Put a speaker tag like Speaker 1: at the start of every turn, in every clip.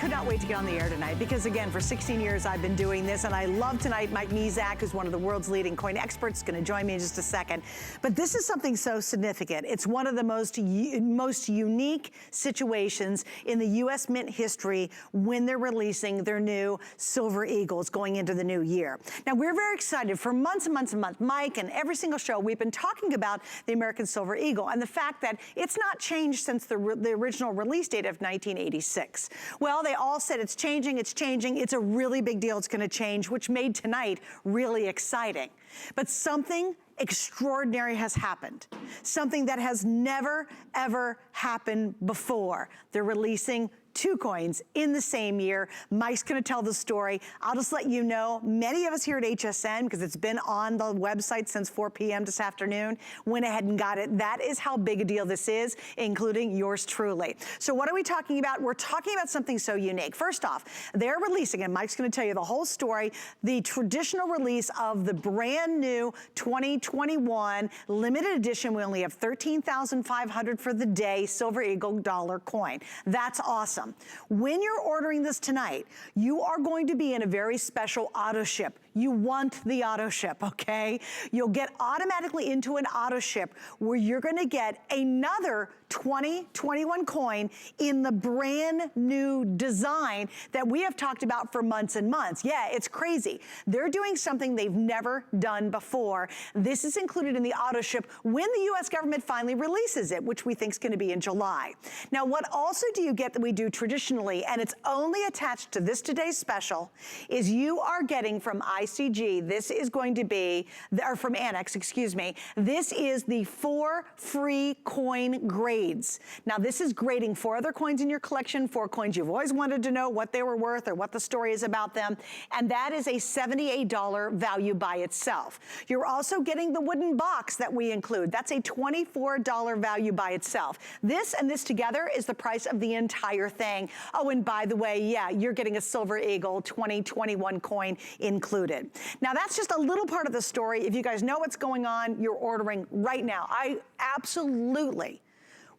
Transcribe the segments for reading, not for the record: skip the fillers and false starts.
Speaker 1: could not wait to get on the air tonight because, again, for 16 years I've been doing this, and I love tonight Mike Mezak, who's one of the world's leading coin experts, going to join me in just a second. But this is something so significant. It's one of the most unique situations in the U.S. Mint history when they're releasing their new Silver Eagles going into the new year. Now, we're very excited. For months and months and months, Mike, and every single show, we've been talking about the American Silver Eagle and the fact that it's not changed since the original release date of 1986. Well, they all said it's changing, it's changing. It's a really big deal. It's going to change, which made tonight really exciting. But something extraordinary has happened. Something that has never, ever happened before. They're releasing two coins in the same year. Mike's gonna tell the story. I'll just let you know, many of us here at HSN, because it's been on the website since 4 p.m. this afternoon, went ahead and got it. That is how big a deal this is, including yours truly. So what are we talking about? We're talking about something so unique. First off, they're releasing, and Mike's gonna tell you the whole story, the traditional release of the brand new 2021 limited edition. We only have 13,500 for the day, Silver Eagle dollar coin. That's awesome. When you're ordering this tonight, you are going to be in a very special auto ship. You want the auto ship, okay? You'll get automatically into an auto ship where you're gonna get another 2021 coin in the brand new design that we have talked about for months and months. Yeah, it's crazy. They're doing something they've never done before. This is included in the auto ship when the US government finally releases it, which we think is gonna be in July. Now, what also do you get that we do traditionally, and it's only attached to this today's special, is you are getting from ICG, this is going to be, or from Annex, excuse me, this is the 4 free coin grades. Now, this is grading 4 other coins in your collection, 4 coins you've always wanted to know what they were worth or what the story is about them, and that is a $78 value by itself. You're also getting the wooden box that we include. That's a $24 value by itself. This and this together is the price of the entire thing. Oh, and by the way, yeah, you're getting a Silver Eagle 2021 coin included. Now, that's just a little part of the story. If you guys know what's going on, you're ordering right now. I absolutely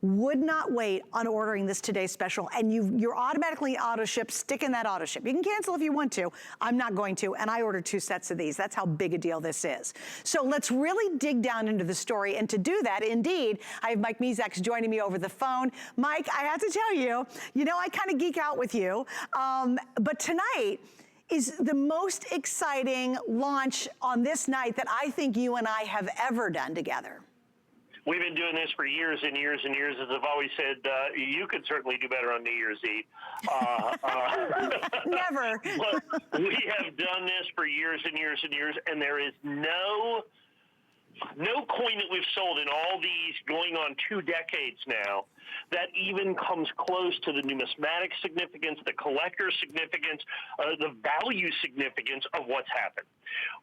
Speaker 1: would not wait on ordering this today's special, and you're automatically auto ship. Stick in that auto ship. You can cancel if you want to. I'm not going to, and I ordered 2 sets of these. That's how big a deal this is. So let's really dig down into the story, and to do that, indeed, I have Mike Mezak joining me over the phone. Mike, I have to tell you, you know I kind of geek out with you, but tonight is the most exciting launch on this night that I think you and I have ever done together.
Speaker 2: We've been doing this for years and years and years. As I've always said, you could certainly do better on New Year's Eve.
Speaker 1: Never.
Speaker 2: But we have done this for years and years and years, and there is no coin that we've sold in all these going on 2 decades now that even comes close to the numismatic significance, the collector significance, the value significance of what's happened.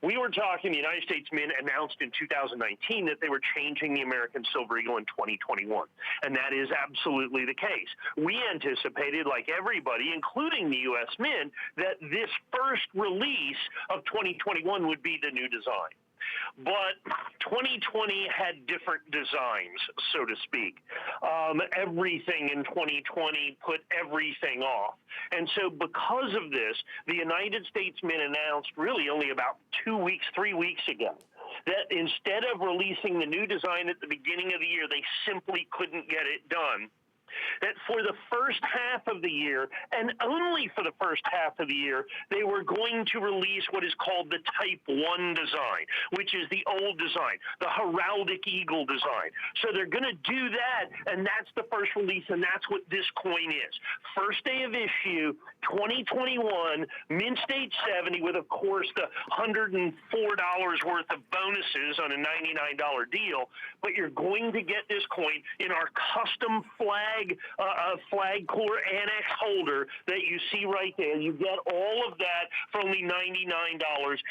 Speaker 2: We were talking, the United States Mint announced in 2019 that they were changing the American Silver Eagle in 2021, and that is absolutely the case. We anticipated, like everybody, including the U.S. Mint, that this first release of 2021 would be the new design. But 2020 had different designs, so to speak. Everything in 2020 put everything off. And so because of this, the United States Mint announced really only about 3 weeks ago, that instead of releasing the new design at the beginning of the year, they simply couldn't get it done. That for the first half of the year, and only for the first half of the year, they were going to release what is called the Type 1 design, which is the old design, the Heraldic Eagle design. So they're going to do that, and that's the first release, and that's what this coin is. First day of issue, 2021, Mint State 70, with, of course, the $104 worth of bonuses on a $99 deal. But you're going to get this coin in our custom flag core annex holder that you see right there. You get all of that for only $99.95.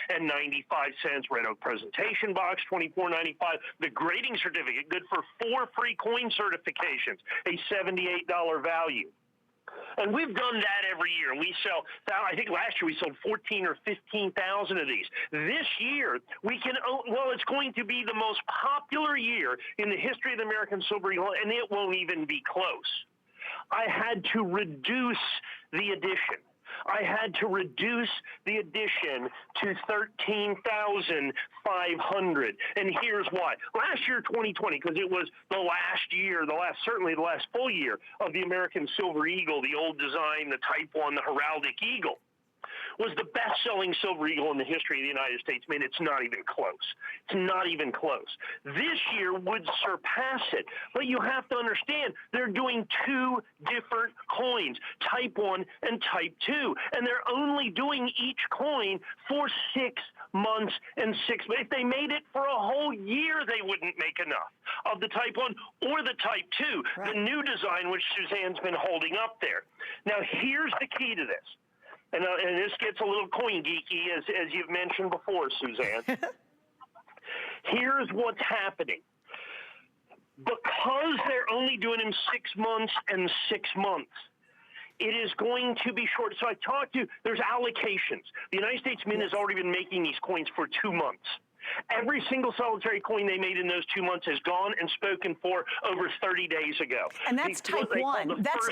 Speaker 2: Red Oak presentation box, $24.95. The grading certificate, good for 4 free coin certifications, a $78 value. And we've done that every year. We sell, I think last year we sold 14 or 15,000 of these. This year, it's going to be the most popular year in the history of the American Silver Eagle, and it won't even be close. I had to reduce the edition. I had to reduce the edition to 13,500. And here's why. Last year, 2020, because it was the last year, certainly the last full year of the American Silver Eagle, the old design, the Type 1, the Heraldic Eagle, was the best-selling Silver Eagle in the history of the United States. Man, it's not even close. It's not even close. This year would surpass it. But you have to understand, they're doing two different coins, Type 1 and Type 2. And they're only doing each coin for 6 months and 6 months. If they made it for a whole year, they wouldn't make enough of the Type 1 or the Type 2, right, the new design, which Suzanne's been holding up there. Now, here's the key to this. And this gets a little coin geeky, as you've mentioned before, Suzanne. Here's what's happening. Because they're only doing them 6 months and 6 months, it is going to be short. So I talked to, there's allocations. The United States Mint has already been making these coins for 2 months. Every single solitary coin they made in those 2 months has gone and spoken for over 30 days ago.
Speaker 1: And that's Type 1. That's,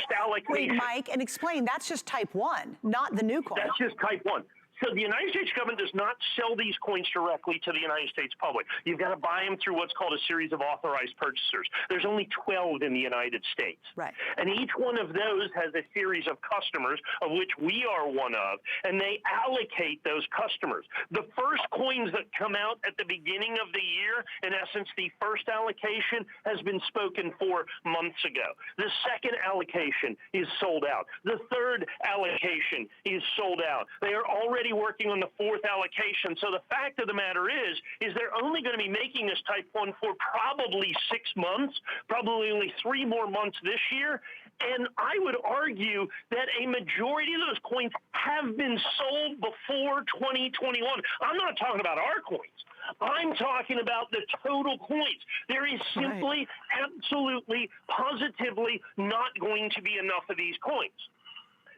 Speaker 1: wait, Mike, and explain, that's just Type 1, not the new coin.
Speaker 2: That's just Type 1. So the United States government does not sell these coins directly to the United States public. You've got to buy them through what's called a series of authorized purchasers. There's only 12 in the United States.
Speaker 1: Right.
Speaker 2: And each one of those has a series of customers, of which we are one of, and they allocate those customers. The first coins that come out at the beginning of the year, in essence, the first allocation has been spoken for months ago. The second allocation is sold out. The third allocation is sold out. They are already working on the fourth allocation. So the fact of the matter is they're only going to be making this Type 1 for probably 6 months, probably only 3 more months this year. And I would argue that a majority of those coins have been sold before 2021. I'm not talking about our coins. I'm talking about the total coins. There is simply, absolutely, positively not going to be enough of these coins.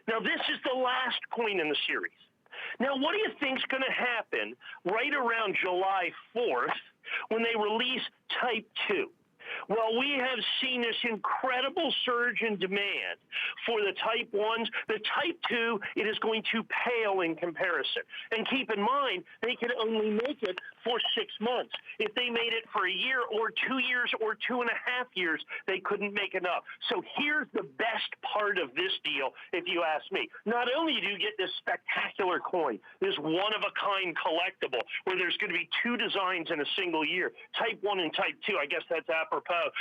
Speaker 2: Now, this is the last coin in the series. Now, what do you think is going to happen right around July 4th when they release Type 2? Well, we have seen this incredible surge in demand for the Type 1s. The Type 2, it is going to pale in comparison. And keep in mind, they can only make it for 6 months. If they made it for a year or 2 years or 2.5 years, they couldn't make enough. So here's the best part of this deal, if you ask me. Not only do you get this spectacular coin, this one-of-a-kind collectible, where there's going to be 2 designs in a single year, Type 1 and Type 2, I guess that's apropos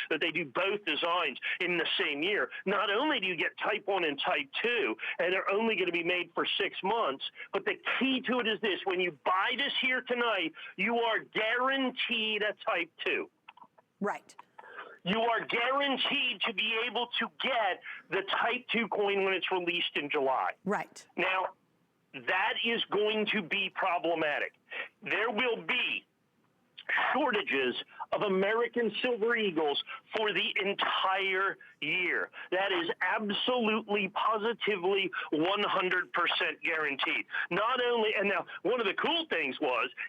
Speaker 2: that they do both designs in the same year. Not only do you get Type 1 and Type 2, and they're only going to be made for 6 months, but the key to it is this. When you buy this here tonight, you are guaranteed a Type 2.
Speaker 1: Right.
Speaker 2: You are guaranteed to be able to get the Type 2 coin when it's released in July.
Speaker 1: Right.
Speaker 2: Now, that is going to be problematic. There will be shortages of American Silver Eagles for the entire year. That is absolutely, positively, 100% guaranteed. Not only, and now one of the cool things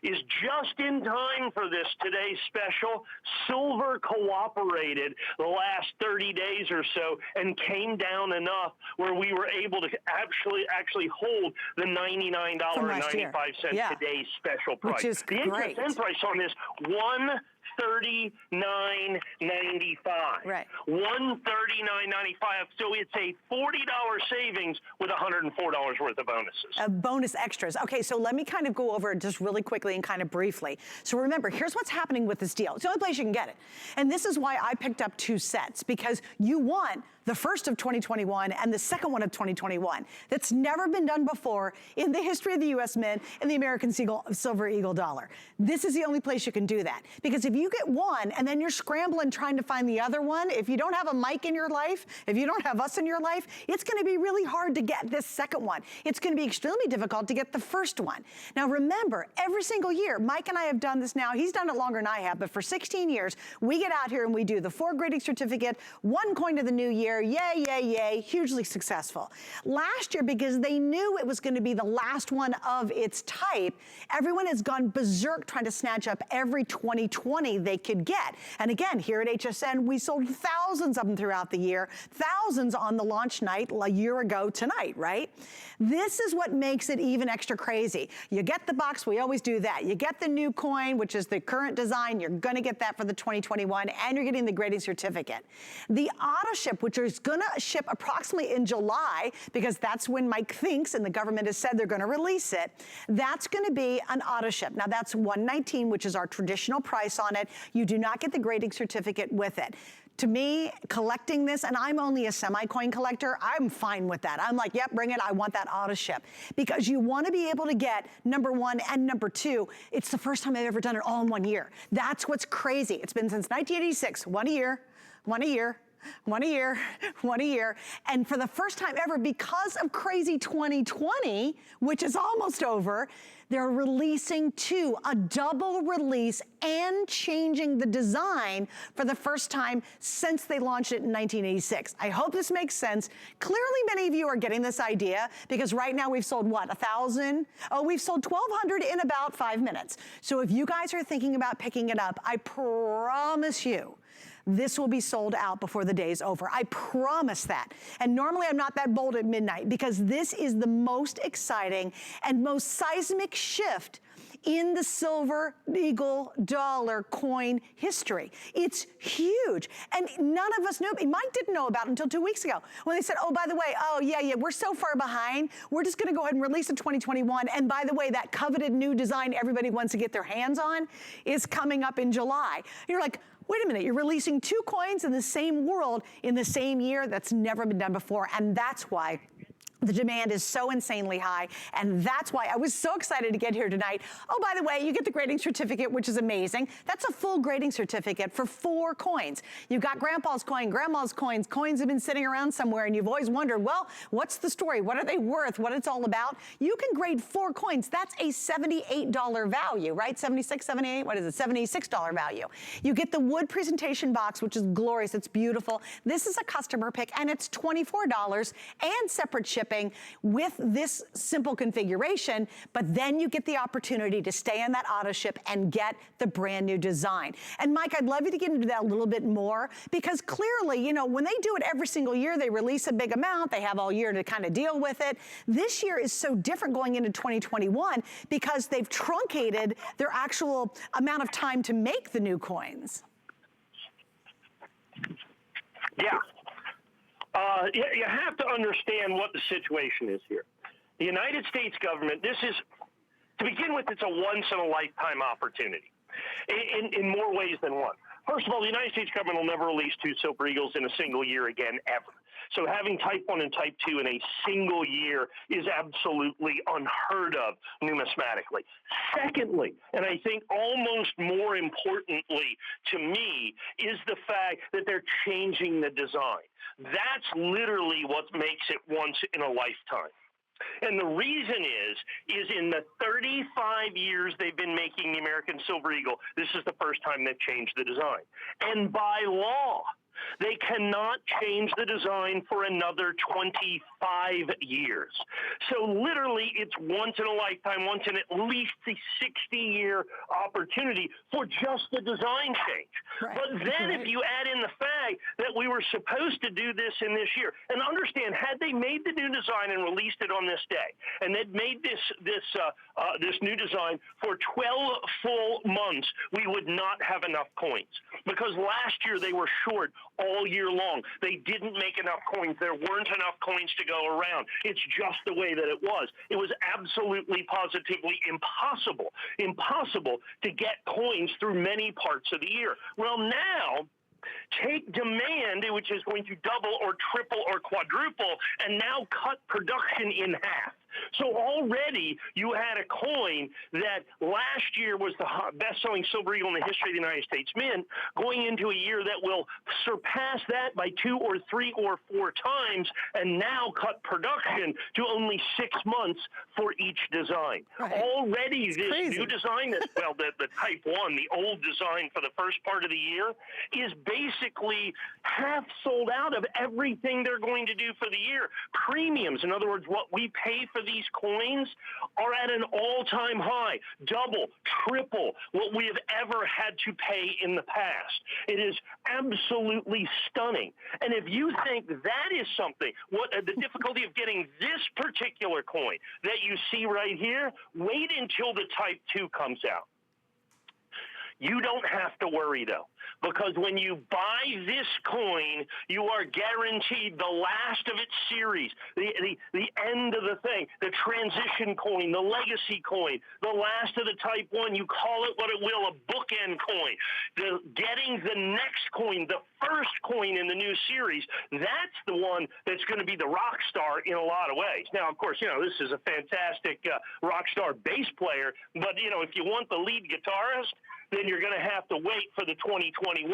Speaker 2: is just in time for this today's special, silver cooperated the last 30 days or so and came down enough where we were able to actually hold the $99.95 today's special price.
Speaker 1: Which is great.
Speaker 2: The HSN price on this, $139.95.
Speaker 1: Right.
Speaker 2: $139.95. So it's a $40 savings with $104 worth of bonuses.
Speaker 1: Bonus extras. Okay, so let me kind of go over it just really quickly and kind of briefly. So remember, here's what's happening with this deal. It's the only place you can get it. And this is why I picked up 2 sets, because you want the first of 2021 and the second one of 2021. That's never been done before in the history of the U.S. Mint and the American Silver Eagle dollar. This is the only place you can do that. Because if you get one and then you're scrambling trying to find the other one, if you don't have a Mike in your life, if you don't have us in your life, it's going to be really hard to get this second one. It's going to be extremely difficult to get the first one. Now remember, every single year, Mike and I have done this now. He's done it longer than I have, but for 16 years, we get out here and we do the 4 grading certificate, 1 coin of the new year. Yay, yay, yay, hugely successful. Last year, because they knew it was going to be the last one of its type, everyone has gone berserk trying to snatch up every 2020 money they could get. And again, here at HSN, we sold thousands of them throughout the year, thousands on the launch night a year ago tonight, right? This is what makes it even extra crazy. You get the box, we always do that. You get the new coin, which is the current design, you're gonna get that for the 2021, and you're getting the grading certificate. The auto ship, which is gonna ship approximately in July, because that's when Mike thinks, and the government has said they're gonna release it, that's gonna be an auto ship. Now that's $119, which is our traditional price on it. You do not get the grading certificate with it. To me, collecting this, and I'm only a semi-coin collector, I'm fine with that. I'm like, yep, bring it, I want that auto ship. Because you wanna be able to get, number one, and number two, it's the first time I've ever done it all in 1 year. That's what's crazy. It's been since 1986, 1 year, 1 year, 1 year, 1 year. And for the first time ever, because of crazy 2020, which is almost over, they're releasing two, a double release and changing the design for the first time since they launched it in 1986. I hope this makes sense. Clearly, many of you are getting this idea because right now we've sold what, 1,000? Oh, we've sold 1,200 in about 5 minutes. So if you guys are thinking about picking it up, I promise you, this will be sold out before the day's over. I promise that. And normally I'm not that bold at midnight because this is the most exciting and most seismic shift in the silver eagle dollar coin history. It's huge. And none of us knew. Mike didn't know about it until 2 weeks ago when they said, oh, by the way, oh, yeah, we're so far behind. We're just going to go ahead and release it 2021. And by the way, that coveted new design everybody wants to get their hands on is coming up in July. You're like, wait a minute, you're releasing two coins in the same world in the same year. That's never been done before. And that's why the demand is so insanely high, and that's why I was so excited to get here tonight. Oh, by the way, you get the grading certificate, which is amazing. That's a full grading certificate for 4 coins. You've got grandpa's coin, grandma's coins. Coins have been sitting around somewhere, and you've always wondered, well, what's the story? What are they worth? What it's all about? You can grade 4 coins. That's a $78 value, right? 76, 78, what is it? $76 value. You get the wood presentation box, which is glorious. It's beautiful. This is a customer pick, and it's $24 and separate shipping with this simple configuration, but then you get the opportunity to stay on that auto ship and get the brand new design. And Mike, I'd love you to get into that a little bit more because clearly, you know, when they do it every single year, they release a big amount, they have all year to kind of deal with it. This year is so different going into 2021 because they've truncated their actual amount of time to make the new coins.
Speaker 2: Yeah. You have to understand what the situation is here. The United States government, this is, to begin with, it's a once-in-a-lifetime opportunity in more ways than one. First of all, the United States government will never release 2 Silver Eagles in a single year again, ever. So having Type 1 and Type 2 in a single year is absolutely unheard of numismatically. Secondly, and I think almost more importantly to me, is the fact that they're changing the design. That's literally what makes it once in a lifetime. And the reason is in the 35 years they've been making the American Silver Eagle, this is the first time they've changed the design. And by law, they cannot change the design for another 25 years. So literally, it's once in a lifetime, once in at least a 60-year opportunity for just the design change. Right. But then if you add in the fact that we were supposed to do this in this year, and understand, had they made the new design and released it on this day, and they'd made this new design for 12 full months, we would not have enough coins. Because last year they were short all year long. They didn't make enough coins. There weren't enough coins to go around. It's just the way that it was. It was absolutely, positively impossible to get coins through many parts of the year. Well, now, take demand, which is going to double or triple or quadruple, and now cut production in half. So already you had a coin that last year was the best-selling Silver Eagle in the history of the United States Mint, going into a year that will surpass that by 2 or 3 or 4 times, and now cut production to only 6 months for each design. Right. Already it's this crazy. New design, well, the Type 1, the old design for the first part of the year, is basically half sold out of everything they're going to do for the year. Premiums, in other words, what we pay for of these coins are at an all-time high, double, triple what we have ever had to pay in the past. It is absolutely stunning. And if you think that is something, what the difficulty of getting this particular coin that you see right here, wait until the Type 2 comes out. You don't have to worry, though, because when you buy this coin, you are guaranteed the last of its series, the end of the thing, the transition coin, the legacy coin, the last of the Type 1. You call it what it will, a bookend coin. Getting the next coin, the first coin in the new series, that's the one that's going to be the rock star in a lot of ways. Now, of course, this is a fantastic rock star bass player, but, if you want the lead guitarist, then you're going to have to wait for the 2021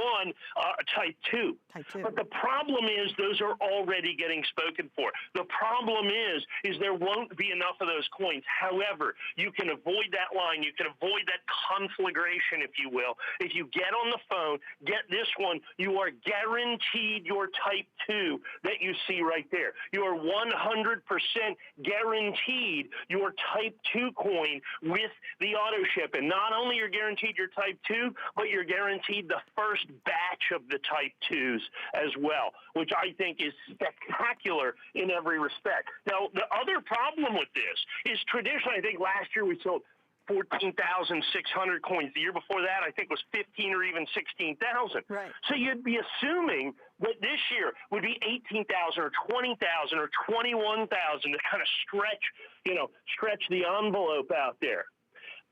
Speaker 2: Type 2.
Speaker 1: Type 2.
Speaker 2: But the problem is those are already getting spoken for. The problem is there won't be enough of those coins. However, you can avoid that line. You can avoid that conflagration, if you will. If you get on the phone, get this one, you are guaranteed your Type 2 that you see right there. You are 100% guaranteed your Type 2 coin with the auto ship. And not only you're guaranteed your Type 2, but you're guaranteed the first batch of the Type 2s as well, which I think is spectacular in every respect. Now, the other problem with this is traditionally, I think last year we sold 14,600 coins. The year before that, I think was 15 or even 16,000.
Speaker 1: Right.
Speaker 2: So you'd be assuming that this year would be 18,000 or 20,000 or 21,000 to kind of stretch the envelope out there.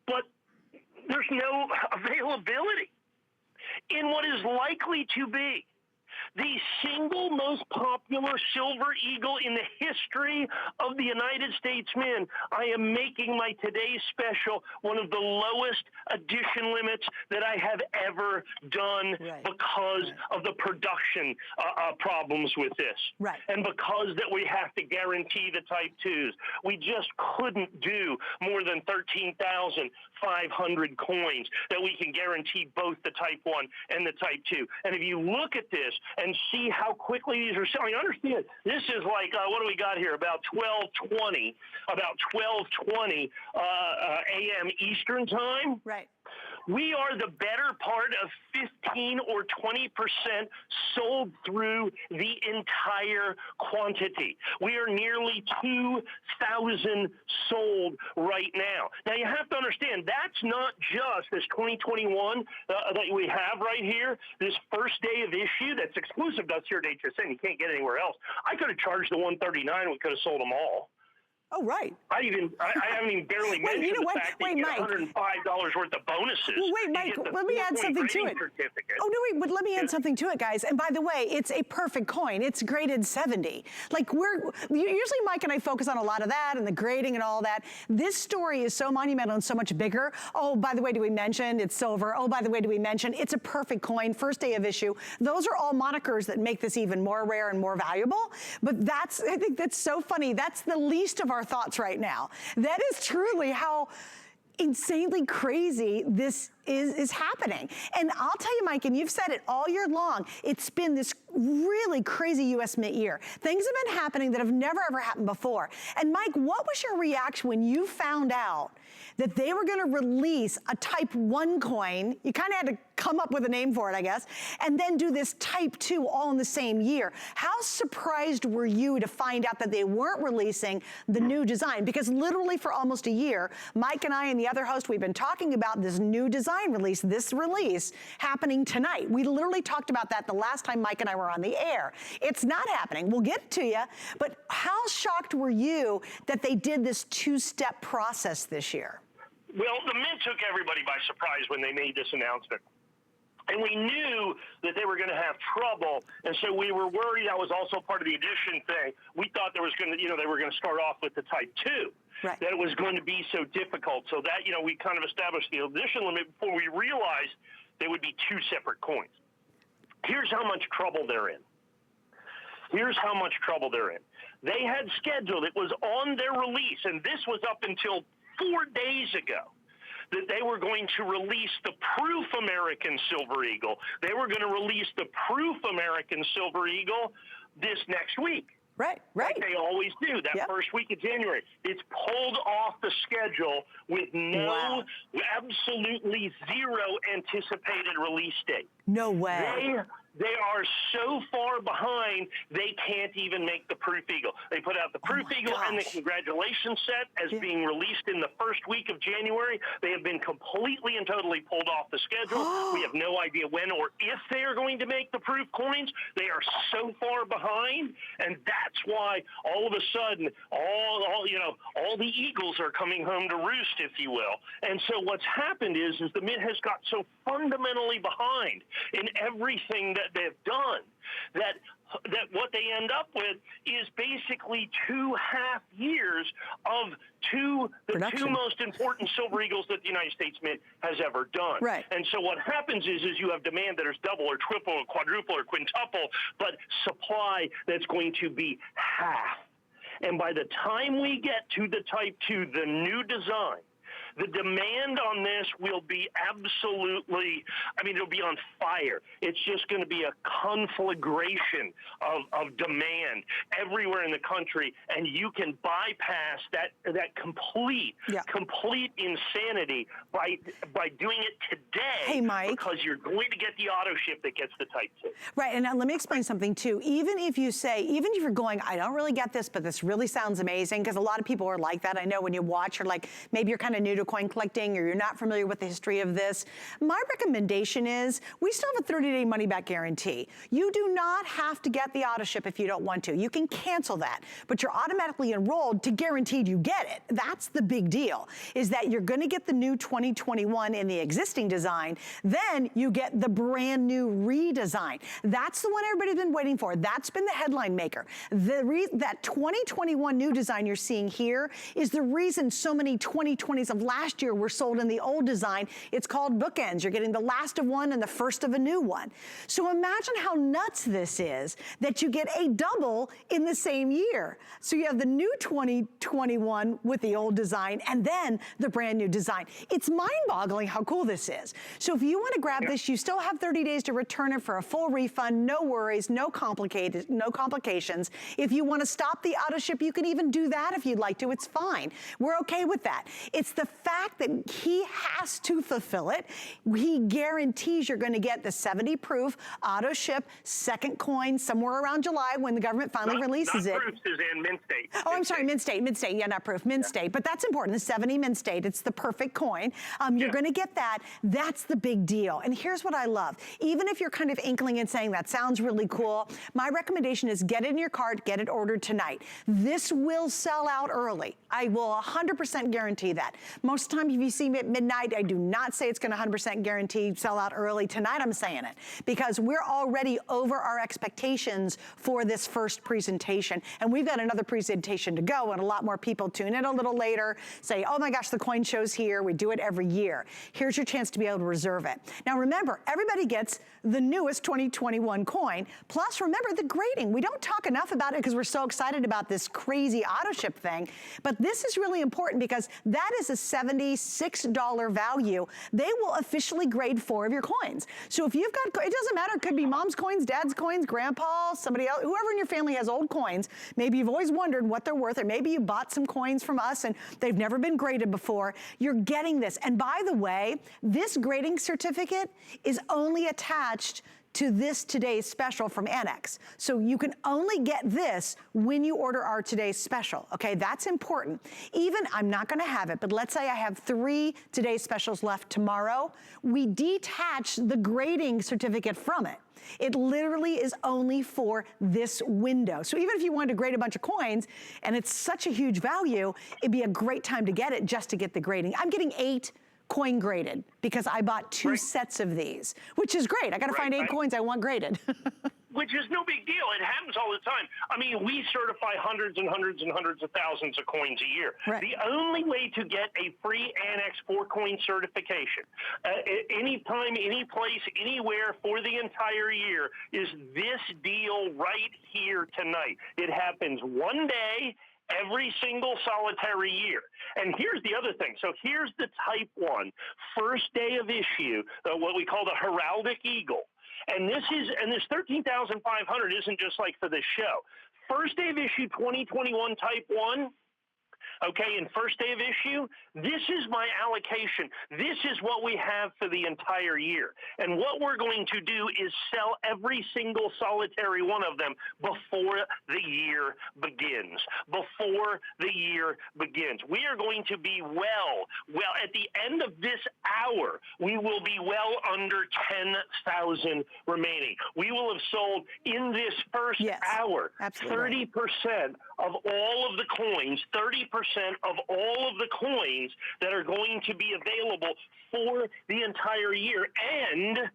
Speaker 2: But there's no availability in what is likely to be the single most popular Silver Eagle in the history of the United States Mint. I am making my today's special one of the lowest edition limits that I have ever done because of the production problems with this.
Speaker 1: Right.
Speaker 2: And because that we have to guarantee the Type 2s. We just couldn't do more than 13,500 coins that we can guarantee both the Type 1 and the Type 2. And if you look at this and see how quickly these are selling, understand, this is like, what do we got here? About 12:20 a.m. Eastern time.
Speaker 1: Right.
Speaker 2: We are the better part of 15 or 20% sold through the entire quantity. We are nearly 2,000 sold right now. Now, you have to understand, that's not just this 2021 that we have right here, this first day of issue that's exclusive to us here at HSN. You can't get anywhere else. I could have charged the $139. We could have sold them all.
Speaker 1: Oh, right.
Speaker 2: I haven't even barely mentioned the fact that you get $105 worth of bonuses.
Speaker 1: Well, wait, Mike, let me add something to it. Oh, no, wait, but let me add something to it, guys. And by the way, it's a perfect coin. It's graded 70. Like, usually Mike and I focus on a lot of that and the grading and all that. This story is so monumental and so much bigger. Oh, by the way, do we mention it's silver? Oh, by the way, do we mention it's a perfect coin, first day of issue? Those are all monikers that make this even more rare and more valuable. But I think that's so funny. That's the least of our thoughts right now. That is truly how insanely crazy this is happening. And I'll tell you, Mike, and you've said it all year long, it's been this really crazy US Mint year. Things have been happening that have never ever happened before. And Mike, what was your reaction when you found out that they were gonna release a Type 1 coin? You kind of had to come up with a name for it, I guess, and then do this Type 2 all in the same year. How surprised were you to find out that they weren't releasing the new design? Because literally for almost a year, Mike and I and the other host, we've been talking about this new design release, this release happening tonight. We literally talked about that the last time Mike and I were on the air. It's not happening. We'll get to you, but how shocked were you that they did this two-step process this year?
Speaker 2: Well, the Mint took everybody by surprise when they made this announcement. And we knew that they were going to have trouble, and so we were worried. That was also part of the edition thing. We thought there was going to, they were going to start off with the Type 2. Right. That it was going to be so difficult. So that, we kind of established the edition limit before we realized there would be two separate coins. Here's how much trouble they're in. They had scheduled, it was on their release, and this was up until 4 days ago, that they were going to release the Proof American Silver Eagle. They were going to release the Proof American Silver Eagle this next week.
Speaker 1: Right.
Speaker 2: Like they always do, that first week of January. It's pulled off the schedule with no, absolutely zero anticipated release date.
Speaker 1: No way.
Speaker 2: They are so far behind, they can't even make the Proof Eagle. They put out the Proof Eagle and the Congratulations set as being released in the first week of January. They have been completely and totally pulled off the schedule. We have no idea when or if they are going to make the Proof coins. They are so far behind, and that's why all of a sudden all the Eagles are coming home to roost, if you will. And so what's happened is the Mint has got so fundamentally behind in everything that they've done that what they end up with is basically 2.5 years of the two most important Silver Eagles that the United States Mint has ever done.
Speaker 1: Right.
Speaker 2: And so what happens is you have demand that is double or triple or quadruple or quintuple, but supply that's going to be half. And by the time we get to the Type 2, the new design, the demand on this will be absolutely, it'll be on fire. It's just going to be a conflagration of demand everywhere in the country, and you can bypass that complete insanity by doing it today.
Speaker 1: Hey, Mike.
Speaker 2: Because you're going to get the auto ship that gets the Type 2.
Speaker 1: Right, and now let me explain something too. Even if you're going, I don't really get this, but this really sounds amazing, because a lot of people are like that. I know when you watch, or like maybe you're kind of new to coin collecting or you're not familiar with the history of this, my recommendation is we still have a 30-day money-back guarantee. You do not have to get the auto ship if you don't want to. You can cancel that, but you're automatically enrolled to guaranteed you get it. That's the big deal, is that you're going to get the new 2021 in the existing design, then you get the brand new redesign. That's the one everybody's been waiting for. That's been the headline maker. That 2021 new design you're seeing here is the reason so many 2020s of last year were sold in the old design. It's called bookends. You're getting the last of one and the first of a new one. So imagine how nuts this is that you get a double in the same year. So you have the new 2021 with the old design and then the brand new design. It's mind-boggling how cool this is. So if you want to grab this, you still have 30 days to return it for a full refund. No worries, no complications. If you want to stop the auto ship, you can even do that if you'd like to. It's fine. We're okay with that. It's the fact that he has to fulfill it. He guarantees you're going to get the 70 proof auto ship second coin somewhere around July when the government finally releases it.
Speaker 2: Not proof, Suzanne, Mint State.
Speaker 1: Oh, I'm sorry, Mint State. Yeah, not proof, Mint State. But that's important, the 70 Mint State. It's the perfect coin. You're going to get that. That's the big deal. And here's what I love. Even if you're kind of inkling and saying that sounds really cool, my recommendation is get it in your cart, get it ordered tonight. This will sell out early. I will 100% guarantee that. Most of the time, if you see me at midnight, I do not say it's going to 100% guarantee sell out early. Tonight, I'm saying it because we're already over our expectations for this first presentation. And we've got another presentation to go, and a lot more people tune in a little later, say, oh my gosh, the coin show's here. We do it every year. Here's your chance to be able to reserve it. Now, remember, everybody gets the newest 2021 coin. Plus, remember the grading. We don't talk enough about it because we're so excited about this crazy auto ship thing. But this is really important because that is a $76 value. They will officially grade 4 of your coins. So if you've got, it doesn't matter, it could be mom's coins, dad's coins, grandpa, somebody else, whoever in your family has old coins. Maybe you've always wondered what they're worth, or maybe you bought some coins from us and they've never been graded before. You're getting this. And by the way, this grading certificate is only attached to this today's special from Annex. So you can only get this when you order our today's special, okay? That's important. Even, I'm not gonna have it, but let's say I have 3 today's specials left tomorrow. We detach the grading certificate from it. It literally is only for this window. So even if you wanted to grade a bunch of coins and it's such a huge value, it'd be a great time to get it just to get the grading. I'm getting 8 coin graded because I bought 2 sets of these, which is great. I got to find 8 coins I want graded.
Speaker 2: Which is no big deal. It happens all the time. I mean, we certify hundreds and hundreds and hundreds of thousands of coins a year. Right. The only way to get a free Annex 4-coin certification, anytime, any place, anywhere for the entire year is this deal right here tonight. It happens one day every single solitary year. And here's the other thing. So here's the Type 1, first day of issue, what we call the Heraldic Eagle. And this 13,500 isn't just like for the show. first day of issue 2021 Type 1, okay, and first day of issue, this is my allocation. This is what we have for the entire year. And what we're going to do is sell every single solitary one of them before the year begins. Before the year begins. We are going to be well, at the end of this hour, we will be well under 10,000 remaining. We will have sold in this first hour, absolutely 30% of all of the coins, 30% of all of the coins that are going to be available for the entire year, and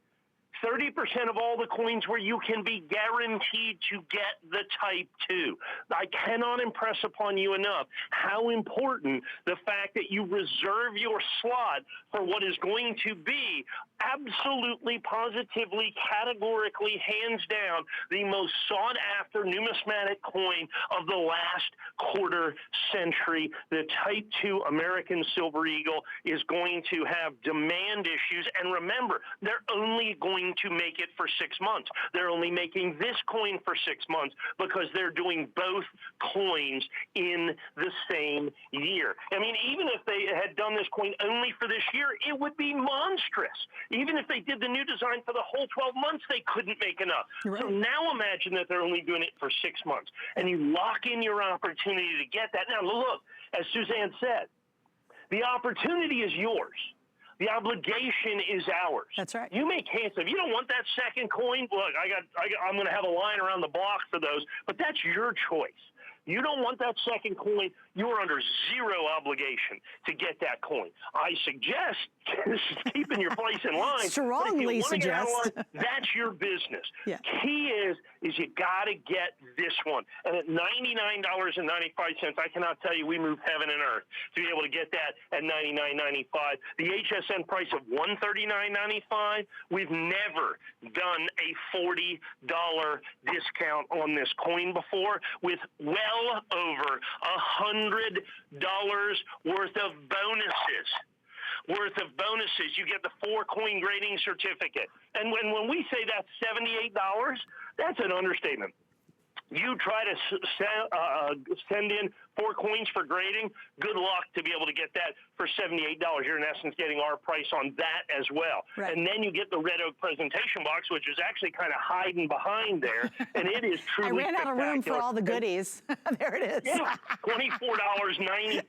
Speaker 2: 30% of all the coins where you can be guaranteed to get the Type 2. I cannot impress upon you enough how important the fact that you reserve your slot for what is going to be absolutely, positively, categorically, hands down, the most sought-after numismatic coin of the last quarter century. The Type 2 American Silver Eagle is going to have demand issues. And remember, they're only going to make it for 6 months. They're only making this coin for 6 months because they're doing both coins in the same year. I mean, even if they had done this coin only for this year, it would be monstrous. Even if they did the new design for the whole 12 months, they couldn't make enough. Right. So now imagine that they're only doing it for 6 months, and you lock in your opportunity to get that. Now, look, as Suzanne said, the opportunity is yours. The obligation is ours.
Speaker 1: That's right.
Speaker 2: You may cancel. If you don't want that second coin, look, I'm going to have a line around the block for those, but that's your choice. You don't want that second coin, you're under zero obligation to get that coin. I suggest keeping your place in line.
Speaker 1: Strongly suggest.
Speaker 2: That's your business.
Speaker 1: Yeah.
Speaker 2: Key is you got to get this one. And at $99.95, I cannot tell you we moved heaven and earth to be able to get that at $99.95. The HSN price of $139.95, we've never done a $40 discount on this coin before, with well over $100 worth of bonuses. You get the 4-coin grading certificate. And when we say that's $78, that's an understatement. You try to send in 4 coins for grading, good luck to be able to get that for $78. You're in essence getting our price on that as well. Right. And then you get the Red Oak presentation box, which is actually kind of hiding behind there, and it is truly
Speaker 1: I ran out of room for all the goodies. There it is.
Speaker 2: Yeah, $24.95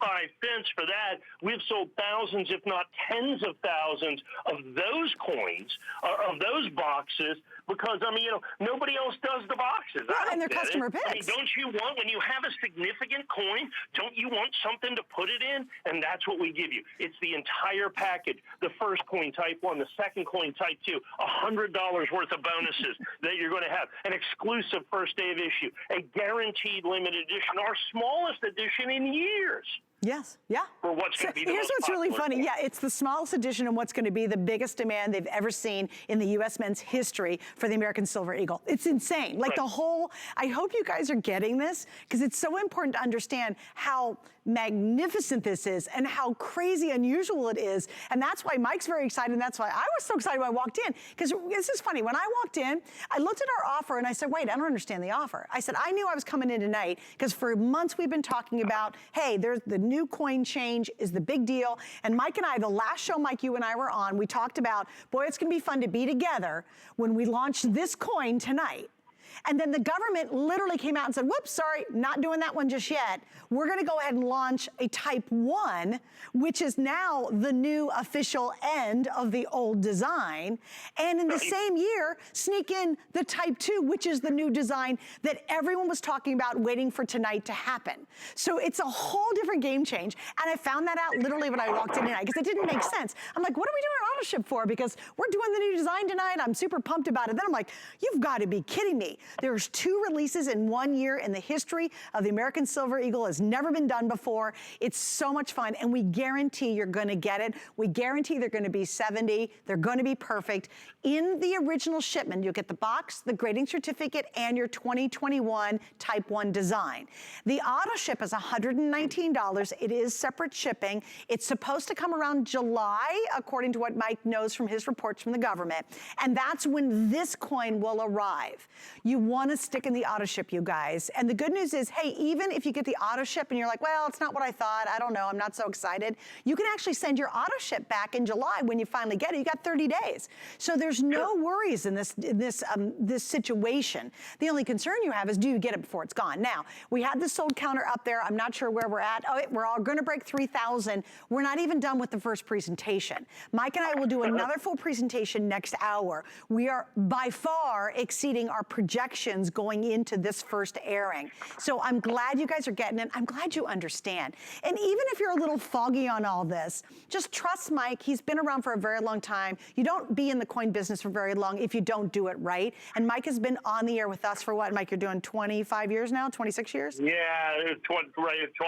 Speaker 2: for that. We've sold thousands, if not tens of thousands of those coins, of those boxes, because, I mean, nobody else does the boxes.
Speaker 1: Well, and they're customer picks.
Speaker 2: I mean, don't you want, when you have a significant coin, don't you want something to put it in? And that's what we give you. It's the entire package. The first coin, Type 1, the second coin, Type 2, $100 worth of bonuses that you're going to have, an exclusive first day of issue, a guaranteed limited edition, our smallest edition in years.
Speaker 1: Yes, yeah.
Speaker 2: For what's going to be the
Speaker 1: Here's
Speaker 2: most
Speaker 1: what's really
Speaker 2: popular
Speaker 1: funny.
Speaker 2: coin.
Speaker 1: Yeah, it's the smallest edition and what's going to be the biggest demand they've ever seen in the U.S. men's history for the American Silver Eagle. It's insane. Like the whole, I hope you guys are getting this, because it's so important to understand how magnificent this is and how crazy unusual it is. And that's why Mike's very excited, and that's why I was so excited when I walked in. Because this is funny. When I walked in, I looked at our offer and I said, wait, I don't understand the offer. I said, I knew I was coming in tonight because for months we've been talking about, hey, there's the new coin change is the big deal. And Mike and I, the last show Mike, you and I were on, we talked about, boy, it's going to be fun to be together when we launch this coin tonight. And then the government literally came out and said, whoops, sorry, not doing that one just yet. We're going to go ahead and launch a Type 1, which is now the new official end of the old design. And in the same year, sneak in the Type 2, which is the new design that everyone was talking about waiting for tonight to happen. So it's a whole different game change. And I found that out literally when I walked in tonight, because it didn't make sense. I'm like, what are we doing at auto ship for? Because we're doing the new design tonight. I'm super pumped about it. Then I'm like, you've got to be kidding me. There's 2 releases in 1 year in the history of the American Silver Eagle. Has never been done before. It's so much fun, and we guarantee you're going to get it. We guarantee they're going to be 70. They're going to be perfect. In the original shipment, you'll get the box, the grading certificate, and your 2021 Type 1 design. The auto ship is $119. It is separate shipping. It's supposed to come around July, according to what Mike knows from his reports from the government, and that's when this coin will arrive. You want to stick in the auto ship, you guys. And the good news is, hey, even if you get the auto ship and you're like, well, it's not what I thought, I don't know, I'm not so excited, you can actually send your auto ship back in July when you finally get it. You got 30 days. So there's no worries in this situation. The only concern you have is, do you get it before it's gone? Now, we had the sold counter up there. I'm not sure where we're at. Oh, we're all going to break 3,000. We're not even done with the first presentation. Mike and I will do another full presentation next hour. We are by far exceeding our projections going into this first airing. So I'm glad you guys are getting it. I'm glad you understand. And even if you're a little foggy on all this, just trust Mike. He's been around for a very long time. You don't be in the coin business for very long if you don't do it right. And Mike has been on the air with us for what, Mike, you're doing 25 years now, 26 years?
Speaker 2: Yeah, it's a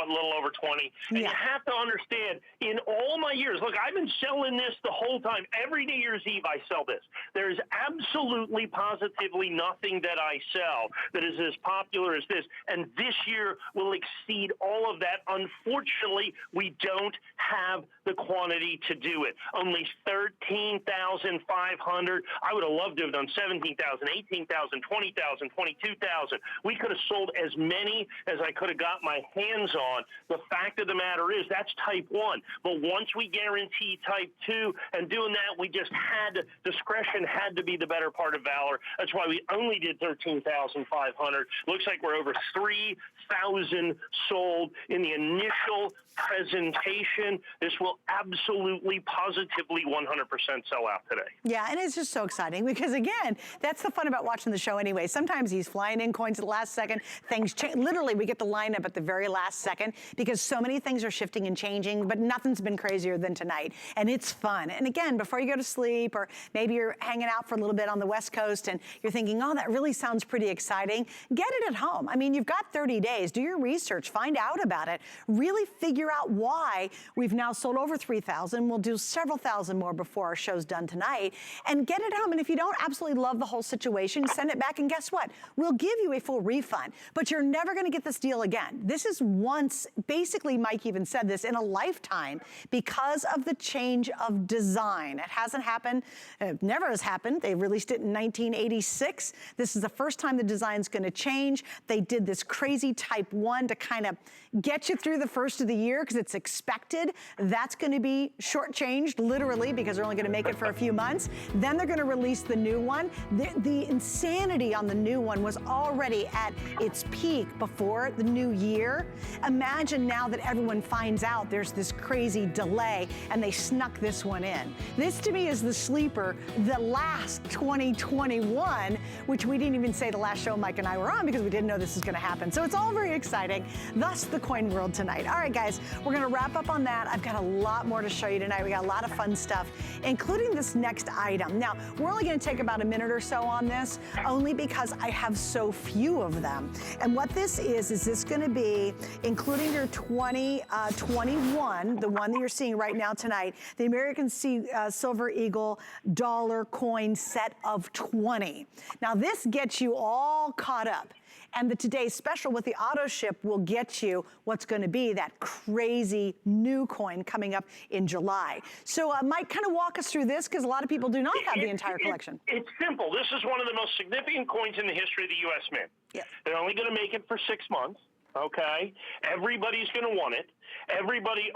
Speaker 2: little over 20. And you have to understand, in all my years, look, I've been selling this the whole time. Every New Year's Eve I sell this. There's absolutely, positively nothing that I sell that is as popular as this. And this year will exceed all of that. Unfortunately, we don't have the quantity to do it. Only 13,500. I would have loved to have done 17,000, 18,000, 20,000, 22,000. We could have sold as many as I could have got my hands on. The fact of the matter is that's type 1. But once we guarantee type 2 and doing that, we just had to, discretion had to be the better part of valor. That's why we only did 13,500. Looks like we're over 3,000 sold in the initial presentation. This will absolutely, positively 100% sell out today.
Speaker 1: Yeah, and it's just so exciting because, again, that's the fun about watching the show anyway. Sometimes he's flying in coins at the last second. Things change. Literally, we get the lineup at the very last second because so many things are shifting and changing, but nothing's been crazier than tonight. And it's fun. And again, before you go to sleep, or maybe you're hanging out for a little bit on the West Coast and you're thinking, oh, that really sounds pretty exciting, get it at home. I mean, you've got 30 days. Do your research. Find out about it. Really figure out why we've now sold over 3,000. We'll do several thousand more before our show's done tonight. And get it home. And if you don't absolutely love the whole situation, send it back. And guess what? We'll give you a full refund. But you're never going to get this deal again. This is once, basically, Mike even said this, in a lifetime because of the change of design. It hasn't happened. It never has happened. They released it in 1986. This is the first time the design's going to change. They did this crazy type 1 to kind of get you through the first of the year because it's expected. That's going to be shortchanged, literally, because they're only going to make it for a few months. Then they're going to release the new one. The insanity on the new one was already at its peak before the new year. Imagine now that everyone finds out there's this crazy delay and they snuck this one in. This, to me, is the sleeper, the last 2021, which we didn't even say the last show Mike and I were on because we didn't know this was going to happen. So it's all very exciting. Thus, the coin world tonight. All right, guys, we're going to wrap up on that. I've got a lot more to show you tonight. We got a lot of fun stuff, including this next item. Now, we're only going to take about a minute or so on this, only because I have so few of them. And what this is this going to be, including your 2021, the one that you're seeing right now tonight, the American Silver Eagle dollar coin set of 20. Now, this gets you all caught up. And the today's special with the auto ship will get you what's going to be that crazy new coin coming up in July. So Mike, kind of walk us through this because a lot of people do not have the entire collection.
Speaker 2: It's simple. This is one of the most significant coins in the history of the U.S. Mint.
Speaker 1: Yes.
Speaker 2: They're only going to make it for 6 months. Okay, everybody's going to want it.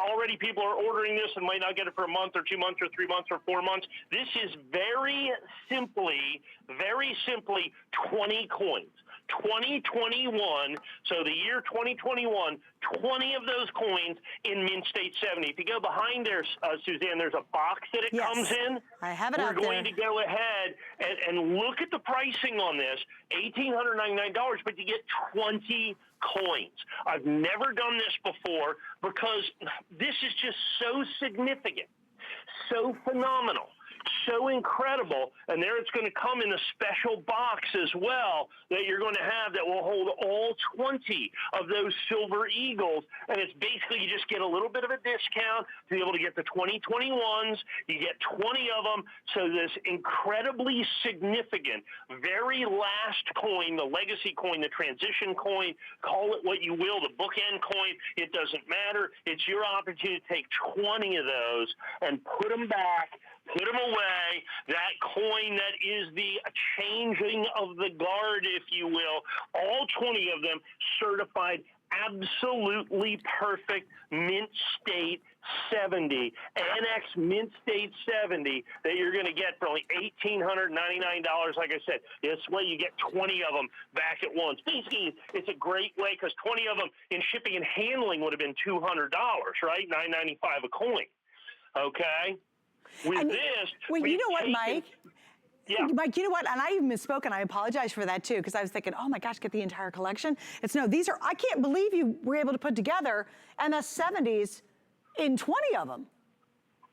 Speaker 2: Already people are ordering this and might not get it for a month or 2 months or 3 months or 4 months. This is very simply 20 coins. 2021, so the year 2021, 20 of those coins in Mint State 70. If you go behind there, Suzanne, there's a box that it comes in.
Speaker 1: I have it out there.
Speaker 2: We're going to go ahead and look at the pricing on this, $1,899, but you get 20 coins. I've never done this before because this is just so significant, so phenomenal, so incredible, and there it's going to come in a special box as well that you're going to have that will hold all 20 of those Silver Eagles, and it's basically you just get a little bit of a discount to be able to get the 2021s. You get 20 of them, so this incredibly significant, very last coin, the legacy coin, the transition coin, call it what you will, the bookend coin, it doesn't matter. It's your opportunity to take 20 of those and put them back put them away. That coin that is the changing of the guard, if you will, all 20 of them certified absolutely perfect mint state 70, NX mint state 70 that you're going to get for only $1,899. Like I said, this way you get 20 of them back at once. Basically, it's a great way because 20 of them in shipping and handling would have been $200, right? $9.95 a coin. Okay. With this,
Speaker 1: well, you know what, Mike?
Speaker 2: Yeah.
Speaker 1: Mike, you know what? And I even misspoke, and I apologize for that too, because I was thinking, oh my gosh, get the entire collection. It's no, these are, I can't believe you were able to put together MS70s in 20 of them.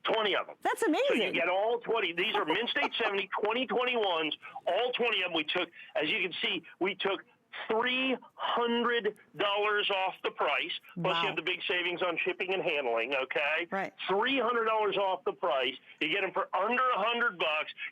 Speaker 2: 20 of them.
Speaker 1: That's amazing.
Speaker 2: So you get all 20. These are Mint State 70, 2021s, all 20 of them. We took, as you can see, we took $300 off the price, plus
Speaker 1: wow.
Speaker 2: you have the big savings on shipping and handling, okay?
Speaker 1: Right.
Speaker 2: $300 off the price. You get them for under $100.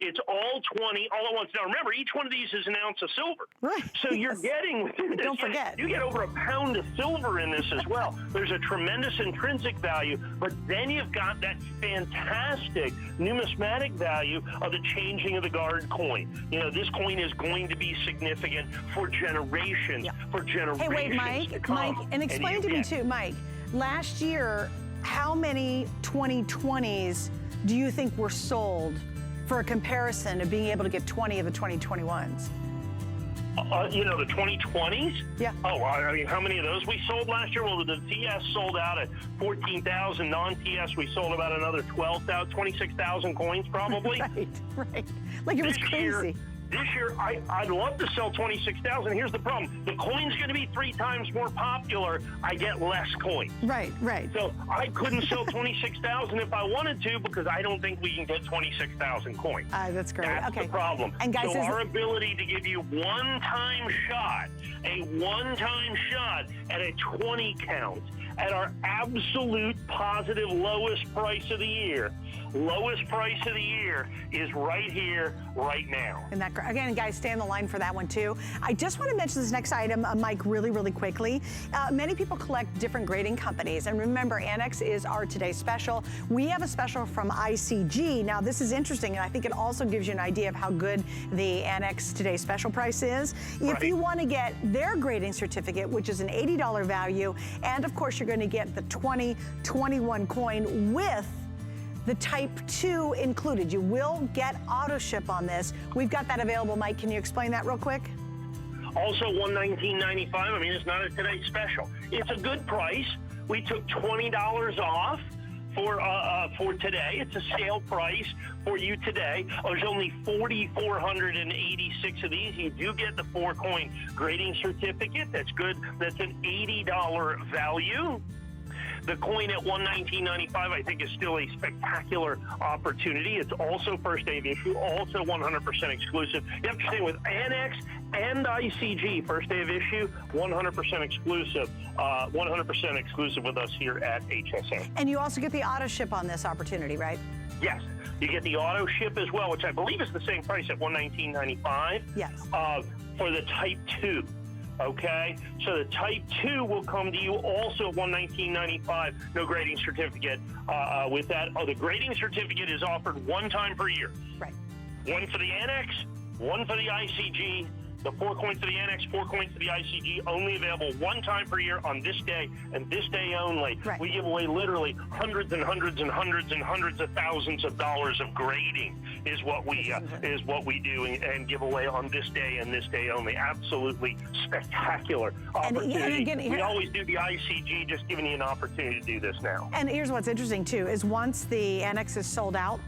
Speaker 2: It's all 20 all at once. Now remember, each one of these is an ounce of silver.
Speaker 1: Right.
Speaker 2: So you're getting,
Speaker 1: don't forget,
Speaker 2: you get over a pound of silver in this as well. There's a tremendous intrinsic value, but then you've got that fantastic numismatic value of the changing of the guard coin. You know, this coin is going to be significant for generations.
Speaker 1: Yeah.
Speaker 2: For generations.
Speaker 1: Hey, wait, Mike, and explain to me too, Mike, last year, how many 2020s do you think were sold for a comparison of being able to get 20 of the 2021s?
Speaker 2: You know, the 2020s?
Speaker 1: Yeah.
Speaker 2: Oh, I mean, how many of those we sold last year? Well, the TS sold out at 14,000. Non-TS, we sold about another 12,000, 26,000 coins probably.
Speaker 1: Right. Like it was crazy.
Speaker 2: This year, I'd love to sell 26,000. Here's the problem. The coin's going to be 3 times more popular. I get less coins.
Speaker 1: Right.
Speaker 2: So I couldn't sell 26,000 if I wanted to because I don't think we can get 26,000 coins.
Speaker 1: That's great.
Speaker 2: That's the problem.
Speaker 1: And guys,
Speaker 2: so our ability to give you a one-time shot at a 20 count at our absolute positive lowest price of the year. Lowest price of the year is right here, right now.
Speaker 1: And that, again, guys, stay on the line for that one too. I just want to mention this next item, Mike, really quickly. Many people collect different grading companies, and remember, Annex is our Today Special. We have a special from ICG. Now, this is interesting, and I think it also gives you an idea of how good the Annex Today Special price is. If you want to get their grading certificate, which is an $80 value, and of course, you're going to get the 2021 coin with the Type 2 included. You will get auto ship on this. We've got that available. Mike, can you explain that real quick?
Speaker 2: Also $119.95. I mean, it's not a Today Special. It's a good price. We took $20 off for today. It's a sale price for you today. There's only 4,486 of these. You do get the 4-coin grading certificate. That's good. That's an $80 value. The coin at $119.95, I think, is still a spectacular opportunity. It's also first day of issue, also 100% exclusive. You have to stay with Annex and ICG, first day of issue, 100% exclusive. 100% exclusive with us here at HSN.
Speaker 1: And you also get the auto ship on this opportunity, right?
Speaker 2: Yes. You get the auto ship as well, which I believe is the same price at $119.95.
Speaker 1: Yes.
Speaker 2: For the Type 2. Okay, so the Type 2 will come to you also at $119.95. No grading certificate with that. Oh, the grading certificate is offered one time per year.
Speaker 1: Right.
Speaker 2: One for the Annex, one for the ICG. The 4 coins to the Annex, 4 coins to the ICG, only available one time per year on this day and this day only.
Speaker 1: Right.
Speaker 2: We give away literally hundreds and hundreds and hundreds and hundreds of thousands of dollars of grading is what we do and give away on this day and this day only. Absolutely spectacular opportunity. And again, we always do the ICG, just giving you an opportunity to do this now.
Speaker 1: And here's what's interesting too, is once the Annex is sold out,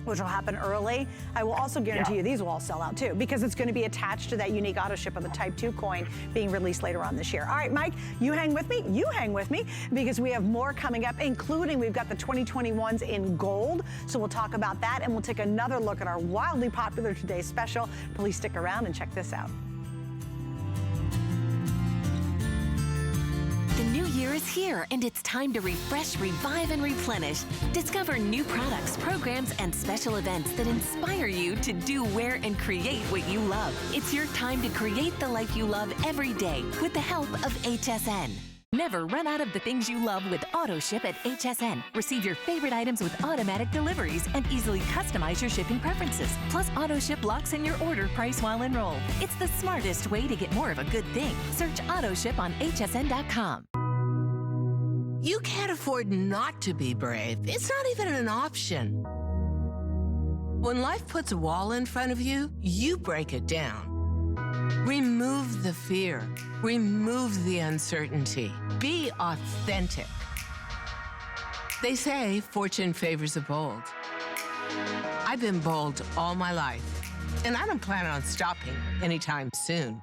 Speaker 1: which will happen early, I will also guarantee you these will all sell out too, because it's going to be attached to that unique auto ship of the Type 2 coin being released later on this year. All right, Mike, you hang with me, because we have more coming up, including we've got the 2021s in gold. So we'll talk about that, and we'll take another look at our wildly popular Today Special. Please stick around and check this out.
Speaker 3: The new year is here, and it's time to refresh, revive, and replenish. Discover new products, programs, and special events that inspire you to do, wear, and create what you love. It's your time to create the life you love every day with the help of HSN. Never run out of the things you love with auto ship at HSN. Receive your favorite items with automatic deliveries and easily customize your shipping preferences. Plus, auto ship locks in your order price while enrolled. It's the smartest way to get more of a good thing. Search auto ship on hsn.com.
Speaker 4: You can't afford not to be brave. It's not even an option. When life puts a wall in front of you, you break it down. Remove the fear. Remove the uncertainty. Be authentic. They say fortune favors the bold. I've been bold all my life, and I don't plan on stopping anytime soon.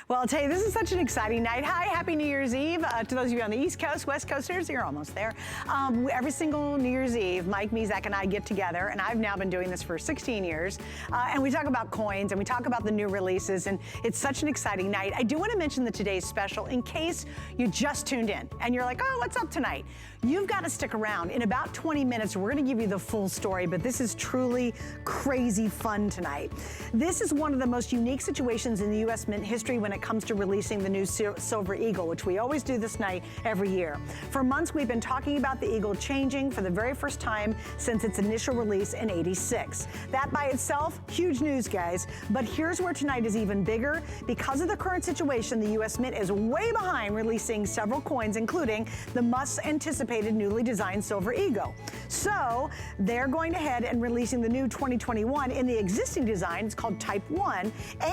Speaker 1: Well, I'll tell you, this is such an exciting night. Hi, happy New Year's Eve. To those of you on the East Coast, West Coasters, you're almost there. Every single New Year's Eve, Mike Mezak and I get together, and I've now been doing this for 16 years, and we talk about coins, and we talk about the new releases, and it's such an exciting night. I do want to mention the today's special in case you just tuned in, and you're like, oh, what's up tonight? You've got to stick around. In about 20 minutes, we're going to give you the full story, but this is truly crazy fun tonight. This is one of the most unique situations in the U.S. Mint history when it comes to releasing the new Silver Eagle, which we always do this night every year. For months, we've been talking about the Eagle changing for the very first time since its initial release in '86. That by itself, huge news, guys. But here's where tonight is even bigger. Because of the current situation, the U.S. Mint is way behind releasing several coins, including the much-anticipated newly designed Silver Eagle. So they're going ahead and releasing the new 2021 in the existing design. It's called Type 1.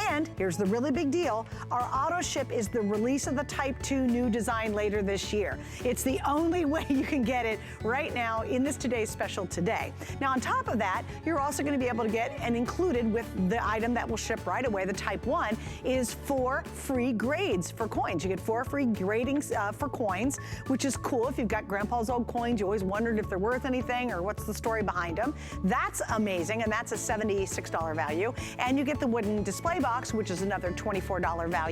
Speaker 1: And here's the really big deal. Our auto ship is the release of the Type 2 new design later this year. It's the only way you can get it right now in this today's special today. Now, on top of that, you're also going to be able to get, and included with the item that will ship right away, the Type 1, is 4 free grades for coins. You get 4 free gradings for coins, which is cool. If you've got grandpa's old coins, you always wondered if they're worth anything or what's the story behind them. That's amazing, and that's a $76 value. And you get the wooden display box, which is another $24 value.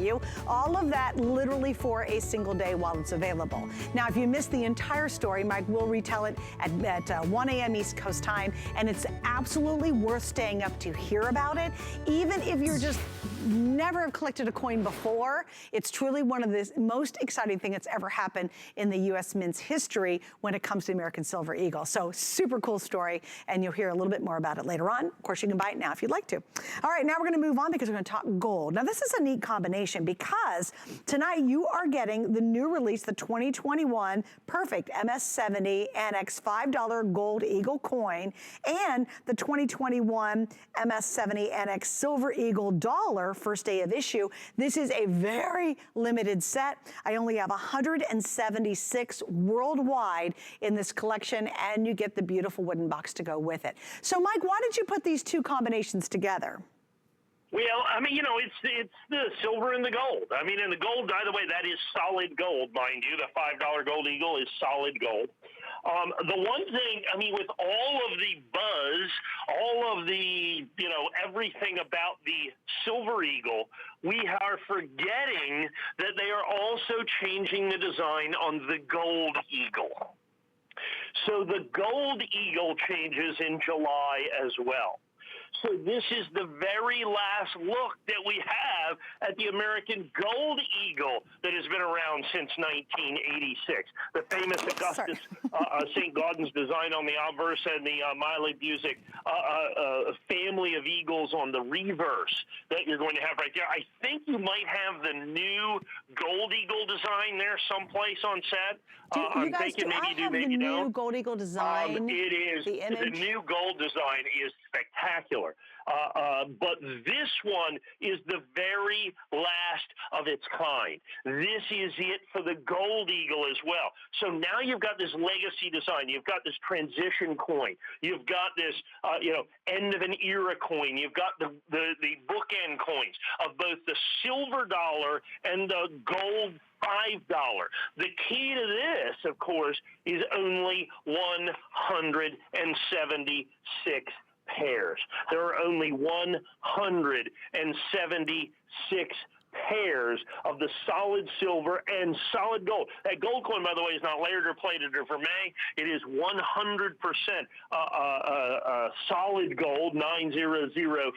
Speaker 1: All of that literally for a single day while it's available. Now, if you missed the entire story, Mike will retell it at 1 a.m. East Coast time, and it's absolutely worth staying up to hear about it. Even if you're just never have collected a coin before, it's truly one of the most exciting things that's ever happened in the U.S. Mint's history when it comes to the American Silver Eagle. So super cool story, and you'll hear a little bit more about it later on. Of course, you can buy it now if you'd like to. All right, now we're going to move on because we're going to talk gold. Now, this is a neat combination because tonight you are getting the new release, the 2021 Perfect MS70 Annex $5 Gold Eagle coin and the 2021 MS70 Annex Silver Eagle dollar first day of issue. This is a very limited set. I only have 176 worldwide in this collection, and you get the beautiful wooden box to go with it. So, Mike, why did you put these two combinations together?
Speaker 2: Well, I mean, you know, it's the silver and the gold. I mean, and the gold, by the way, that is solid gold, mind you. The $5 Gold Eagle is solid gold. The one thing, I mean, with all of the buzz, all of the, you know, everything about the Silver Eagle, we are forgetting that they are also changing the design on the Gold Eagle. So the Gold Eagle changes in July as well. So this is the very last look that we have at the American Gold Eagle that has been around since 1986. The famous Augustus St. Gaudens design on the obverse and the Miley Busick family of eagles on the reverse that you're going to have right there. I think you might have the new Gold Eagle design there someplace on set. I'm thinking maybe you do, maybe you don't.
Speaker 1: The new Gold Eagle design.
Speaker 2: It is.
Speaker 1: The image.
Speaker 2: The new gold design is spectacular. But this one is the very last of its kind. This is it for the Gold Eagle as well. So now you've got this legacy design. You've got this transition coin. You've got this, you know, end of an era coin. You've got the bookend coins of both the silver dollar and the gold $5. The key to this, of course, is only 176 pairs. There are only 176 pairs of the solid silver and solid gold. That gold coin, by the way, is not layered or plated or vermeil. It is 100% solid gold, 900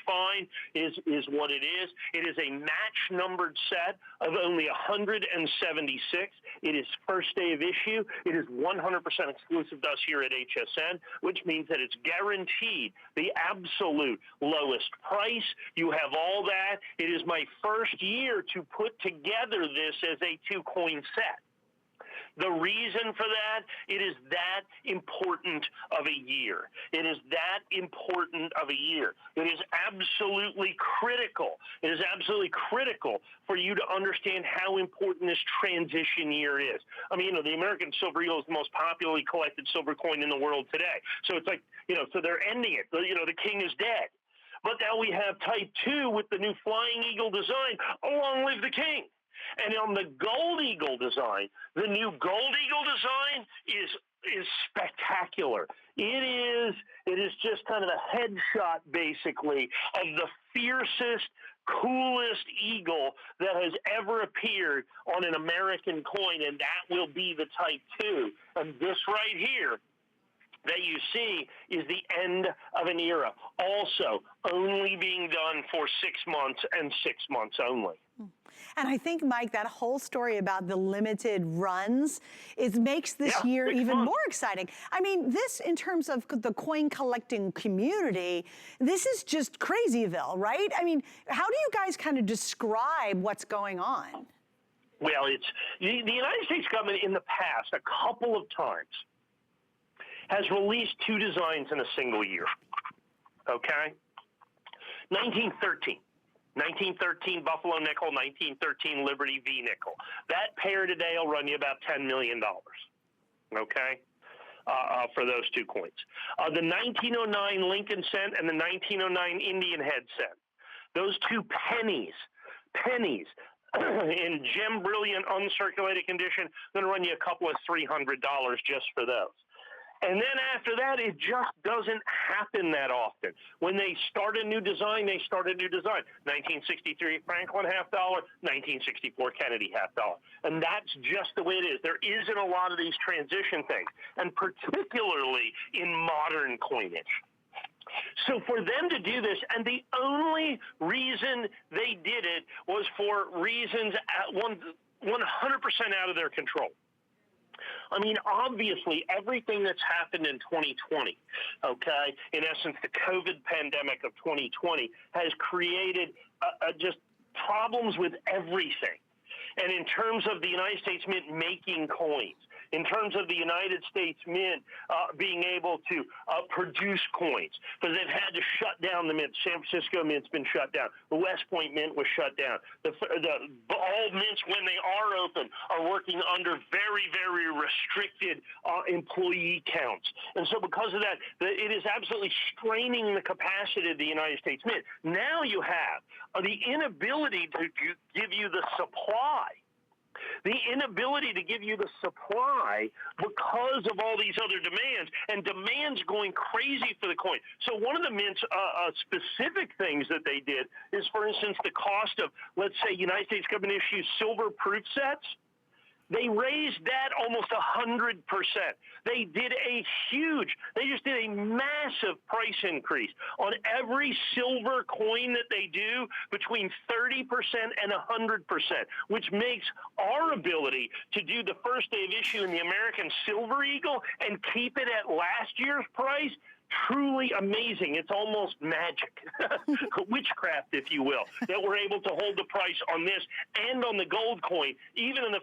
Speaker 2: fine is what it is. It is a match numbered set of only 176. It is first day of issue. It is 100% exclusive to us here at HSN, which means that it's guaranteed the absolute lowest price. You have all that. It is my first year to put together this as a 2-coin set. The reason for that, it is that important of a year. It is that important of a year. It is absolutely critical. It is absolutely critical for you to understand how important this transition year is. I mean, the American Silver Eagle is the most popularly collected silver coin in the world today. So it's like, so they're ending it. The king is dead. But now we have Type 2 with the new Flying Eagle design. Long live the king. And on the Gold Eagle design, the new Gold Eagle design is spectacular. It is just kind of a headshot, basically, of the fiercest, coolest eagle that has ever appeared on an American coin, and that will be the Type 2. And this right here that you see is the end of an era. Also, only being done for 6 months and 6 months only.
Speaker 1: And I think, Mike, that whole story about the limited runs makes this year even more exciting. I mean, this, in terms of the coin collecting community, this is just crazyville, right? I mean, how do you guys kind of describe what's going on?
Speaker 2: Well, it's the United States government in the past, a couple of times, has released 2 designs in a single year, okay? 1913 Buffalo nickel, 1913 Liberty V nickel. That pair today will run you about $10 million, okay, for those 2 coins. The 1909 Lincoln cent and the 1909 Indian head cent, those 2 pennies in gem brilliant uncirculated condition, going to run you a couple of $300 just for those. And then after that, it just doesn't happen that often. When they start a new design, they start a new design. 1963 Franklin $50, 1964 Kennedy $50. And that's just the way it is. There isn't a lot of these transition things, and particularly in modern coinage. So for them to do this, and the only reason they did it was for reasons 100% out of their control. I mean, obviously, everything that's happened in 2020, okay, in essence, the COVID pandemic of 2020 has created just problems with everything. And in terms of the United States Mint making coins, in terms of the United States Mint being able to produce coins, because they've had to shut down the mint. San Francisco Mint's been shut down. The West Point Mint was shut down. All mints, when they are open, are working under very, very restricted employee counts. And so because of that, it is absolutely straining the capacity of the United States Mint. Now you have the inability to give you the supply. The inability to give you the supply because of all these other demands, and demands going crazy for the coin. So one of the Mint's specific things that they did is, for instance, the cost of, let's say, United States government issues silver proof sets. They raised that almost 100%. They just did a massive price increase on every silver coin that they do, between 30% and 100%, which makes our ability to do the first day of issue in the American Silver Eagle and keep it at last year's price truly amazing. It's almost magic, witchcraft, if you will, that we're able to hold the price on this and on the gold coin, even in the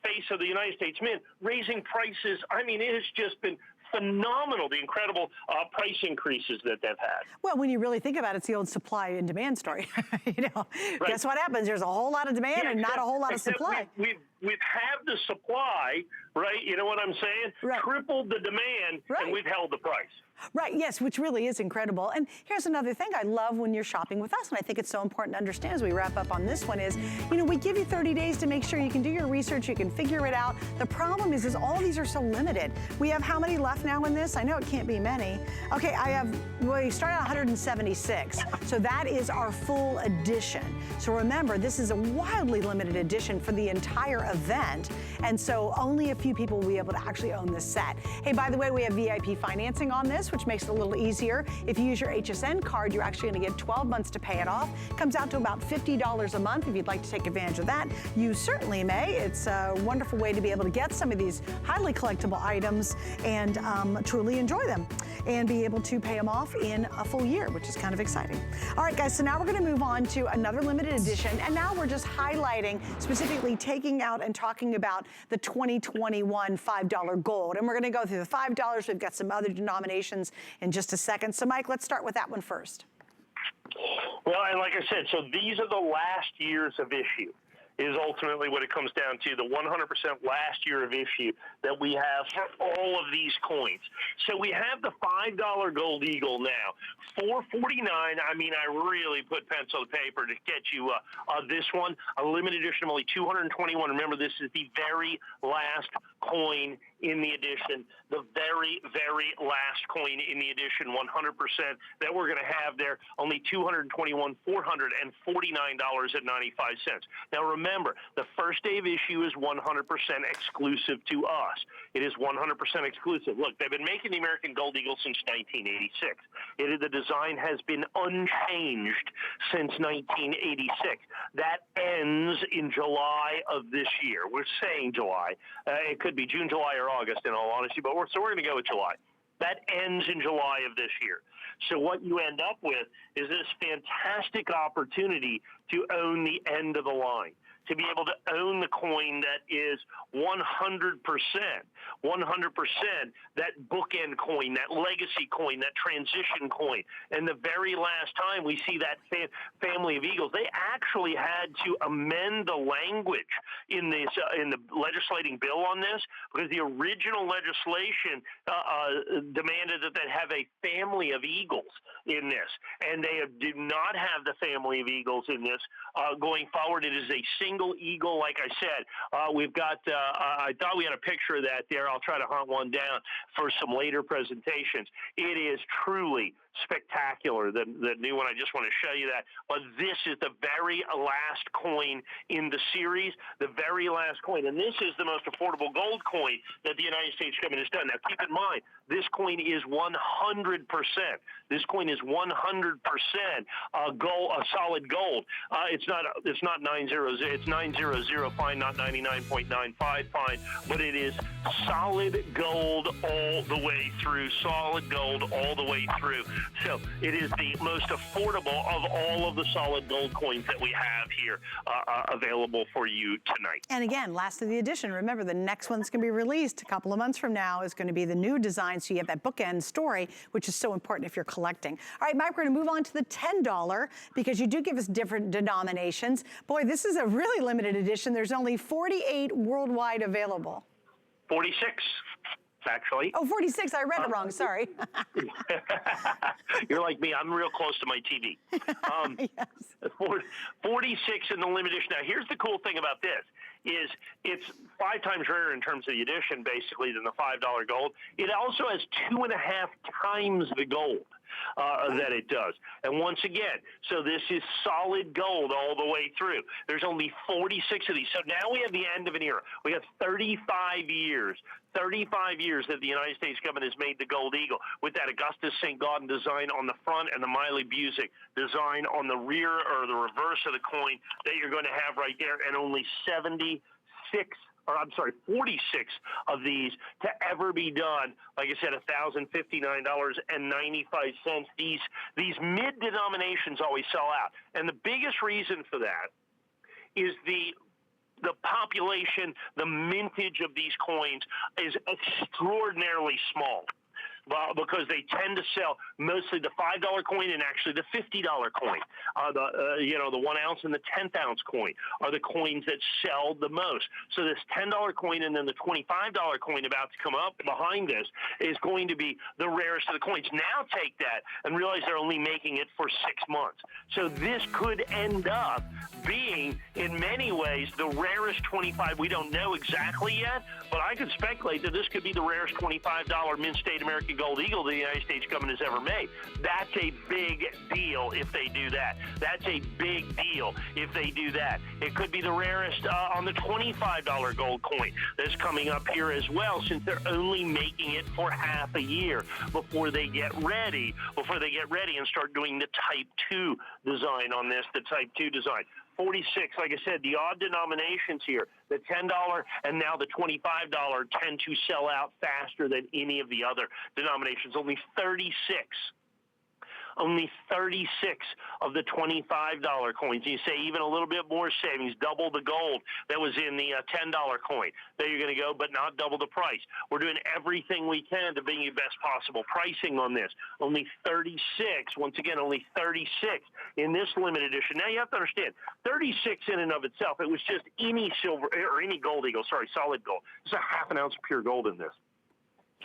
Speaker 2: face of the United States Mint, raising prices. I mean, it has just been phenomenal, the incredible price increases that they've had.
Speaker 1: Well, when you really think about it, it's the old supply and demand story. Guess what happens? There's a whole lot of demand and not a whole lot of supply.
Speaker 2: we've had the supply, right? You know what I'm saying?
Speaker 1: Right.
Speaker 2: Tripled the demand,
Speaker 1: Right.
Speaker 2: and we've held the price.
Speaker 1: Right, yes, which really is incredible. And here's another thing I love when you're shopping with us, and I think it's so important to understand as we wrap up on this one is, you know, we give you 30 days to make sure you can do your research, you can figure it out. The problem is all these are so limited. We have how many left now in this? I know it can't be many. Okay, we started at 176. So that is our full edition. So remember, this is a wildly limited edition for the entire event. And so only a few people will be able to actually own this set. Hey, by the way, we have VIP financing on this, which makes it a little easier. If you use your HSN card, you're actually gonna get 12 months to pay it off. Comes out to about $50 a month. If you'd like to take advantage of that, you certainly may. It's a wonderful way to be able to get some of these highly collectible items and truly enjoy them and be able to pay them off in a full year, which is kind of exciting. All right, guys, so now we're gonna move on to another limited edition, and now we're just highlighting, specifically taking out and talking about the 2021 $5 gold. And we're gonna go through the $5. We've got some other denominations in just a second. So Mike, let's start with that one first.
Speaker 2: Well, and like I said, so these are the last years of issue, is ultimately what it comes down to, the 100% last year of issue that we have for all of these coins. So we have the $5 Gold Eagle now, $449. I mean, I really put pencil to paper to get you this one, a limited edition of only 221. Remember, this is the very last coin in the edition, the very, very last coin in the edition, 100% that we're going to have there, only 221, $449.95. Now remember, the first day of issue is 100% exclusive to us. It is 100% exclusive. Look, they've been making the American Gold Eagle since 1986. The design has been unchanged since 1986. That ends in July of this year. We're saying July. It could be June, July, or August, in all honesty, but we're going to go with July. That ends in July of this year. So what you end up with is this fantastic opportunity to own the end of the line, to be able to own the coin that is 100%, that bookend coin, that legacy coin, that transition coin. And the very last time we see that family of eagles, they actually had to amend the language in this in the legislating bill on this, because the original legislation demanded that they have a family of eagles in this, and they do not have the family of eagles in this going forward. It is a single eagle, like I said. We've got, I thought we had a picture of that there. I'll try to hunt one down for some later presentations. It is truly spectacular, the new one. I just want to show you that. But this is the very last coin in the series, the very last coin. And this is the most affordable gold coin that the United States government has done. Now, keep in mind, this coin is 100%. This coin is 100% gold, solid gold. It's not 900. It's 900 fine, not 99.95 fine. But it is solid gold all the way through. Solid gold all the way through. So it is the most affordable of all of the solid gold coins that we have here available for you tonight.
Speaker 1: And again, last of the edition. Remember, the next one's going to be released a couple of months from now is going to be the new design, so you have that bookend story, which is so important if you're collecting. All right, Mike, we're going to move on to the $10 because you do give us different denominations. Boy, this is a really limited edition. There's only 48 worldwide available.
Speaker 2: 46. Actually.
Speaker 1: Oh, 46. I read it wrong. Sorry.
Speaker 2: You're like me. I'm real close to my TV.
Speaker 1: Yes.
Speaker 2: 46 in the limited edition. Now, here's the cool thing about this. Is it's 5 times rarer in terms of the edition, basically, than the $5 gold. It also has 2.5 times the gold that it does. And once again, so this is solid gold all the way through. There's only 46 of these. So now we have the end of an era. We have 35 years that the United States government has made the Gold Eagle with that Augustus St. Gaudens design on the front and the Miley Busick design on the rear or the reverse of the coin that you're going to have right there, and only 46 of these to ever be done. Like I said, $1,059.95. These mid denominations always sell out. And the biggest reason for that is the population, the mintage of these coins is extraordinarily small. because they tend to sell mostly the $5 coin and actually the $50 coin. The 1 ounce and the 10th ounce coin are the coins that sell the most. So this $10 coin and then the $25 coin about to come up behind this is going to be the rarest of the coins. Now take that and realize they're only making it for 6 months. So this could end up being, in many ways, the rarest 25. We don't know exactly yet, but I could speculate that this could be the rarest $25 Mint State American Gold Eagle the United States government has ever made. That's a big deal if they do that. That's a big deal if they do that. It could be the rarest on the $25 gold coin that's coming up here as well, since they're only making it for half a year before they get ready and start doing the Type 2 design on this, the Type 2 design. 46, like I said, the odd denominations here, the $10 and now the $25 tend to sell out faster than any of the other denominations. Only 36 of the $25 coins. You say even a little bit more savings, double the gold that was in the $10 coin. There you're going to go, but not double the price. We're doing everything we can to bring you best possible pricing on this. Only 36, once again, only 36 in this limited edition. Now you have to understand, 36 in and of itself, it was just any silver or any gold eagle, solid gold. There's a half an ounce of pure gold in this.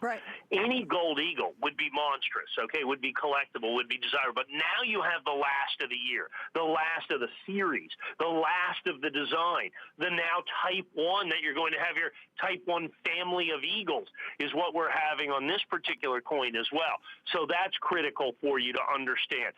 Speaker 1: Right.
Speaker 2: Any gold eagle would be monstrous, okay, would be collectible, would be desirable. But now you have the last of the year, the last of the series, the last of the design. The now Type 1 that you're going to have here, Type 1 family of eagles is what we're having on this particular coin as well. So that's critical for you to understand.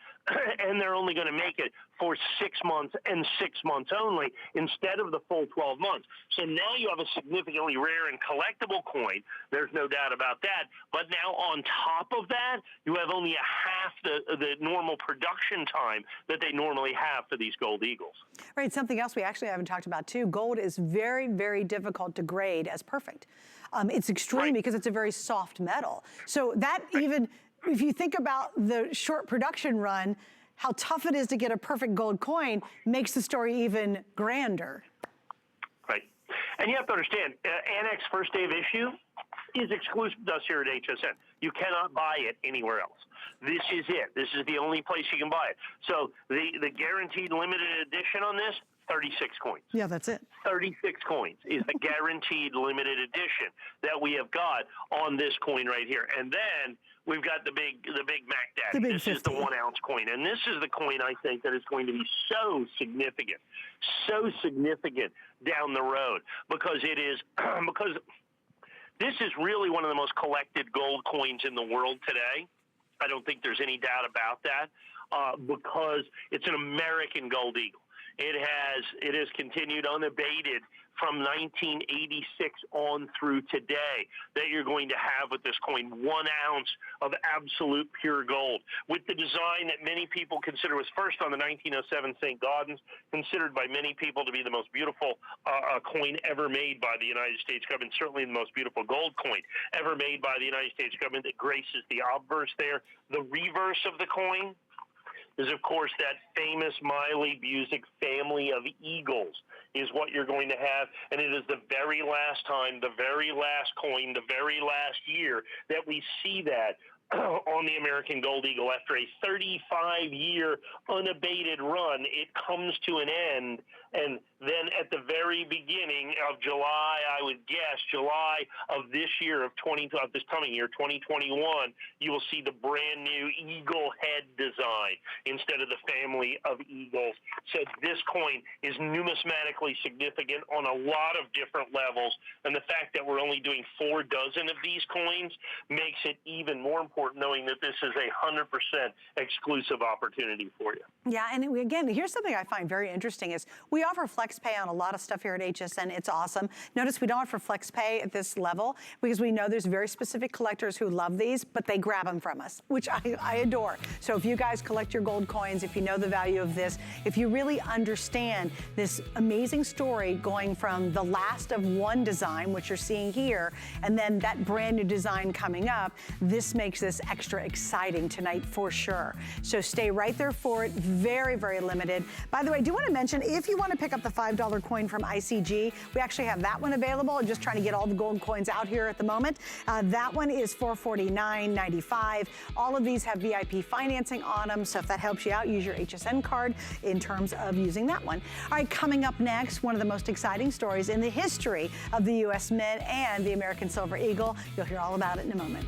Speaker 2: And they're only going to make it for 6 months and 6 months only instead of the full 12 months. So now you have a significantly rare and collectible coin. There's no doubt about that. But now on top of that, you have only a half the normal production time that they normally have for these gold eagles.
Speaker 1: Right, something else we actually haven't talked about too, gold is very, very difficult to grade as perfect. It's extreme because it's a very soft metal. So that even, if you think about the short production run, how tough it is to get a perfect gold coin makes the story even grander.
Speaker 2: Right. And you have to understand, Annex first day of issue is exclusive to us here at HSN. You cannot buy it anywhere else. This is it. This is the only place you can buy it. So the guaranteed limited edition on this, 36 coins.
Speaker 1: Yeah, that's it. 36
Speaker 2: coins is the guaranteed limited edition that we have got on this coin right here. And then we've got the big Mac Daddy.
Speaker 1: This
Speaker 2: 50. Is the 1 ounce coin. And this is the coin I think that is going to be so significant down the road because it is, because this is really one of the most collected gold coins in the world today. I don't think there's any doubt about that because it's an American gold eagle. It has continued unabated from 1986 on through today that you're going to have with this coin, 1 ounce of absolute pure gold. With the design that many people consider was first on the 1907 St. Gaudens, considered by many people to be the most beautiful coin ever made by the United States government, certainly the most beautiful gold coin ever made by the United States government that graces the obverse there. The reverse of the coin is, of course, that famous Miley Busick family of eagles is what you're going to have. And it is the very last time, the very last coin, the very last year that we see that on the American Gold Eagle. After a 35-year unabated run, it comes to an end. And then at the very beginning of July, I would guess, July of this year, of this coming year, 2021, you will see the brand new eagle head design instead of the family of eagles. So this coin is numismatically significant on a lot of different levels. And the fact that we're only doing 4 dozen of these coins makes it even more important knowing that this is a 100% exclusive opportunity for you.
Speaker 1: Yeah, and again, here's something I find very interesting is we offer FlexPay on a lot of stuff here at HSN. It's awesome. Notice we don't offer FlexPay at this level because we know there's very specific collectors who love these, but they grab them from us, which I adore. So if you guys collect your gold coins, if you know the value of this, if you really understand this amazing story going from the last of one design, which you're seeing here, and then that brand new design coming up, this makes this this extra exciting tonight for sure. So stay right there for it. Very, very limited. By the way, I do want to mention, if you want to pick up the $5 coin from ICG, we actually have that one available. I'm just trying to get all the gold coins out here at the moment. That one is $449.95. All of these have VIP financing on them, so if that helps you out, use your HSN card in terms of using that one. All right, coming up next, one of the most exciting stories in the history of the U.S. Mint and the American Silver Eagle. You'll hear all about it in a moment.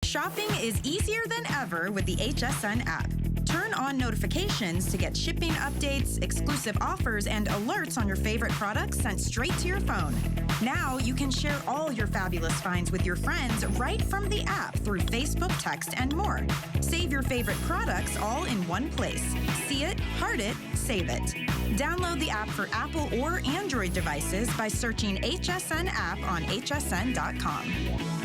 Speaker 5: Shopping is easier than ever with the HSN app. Turn on notifications to get shipping updates, exclusive offers, and alerts on your favorite products sent straight to your phone. Now you can share all your fabulous finds with your friends right from the app through Facebook, text, and more. Save your favorite products all in one place. See it, heart it, save it. Download the app for Apple or Android devices by searching HSN app on hsn.com.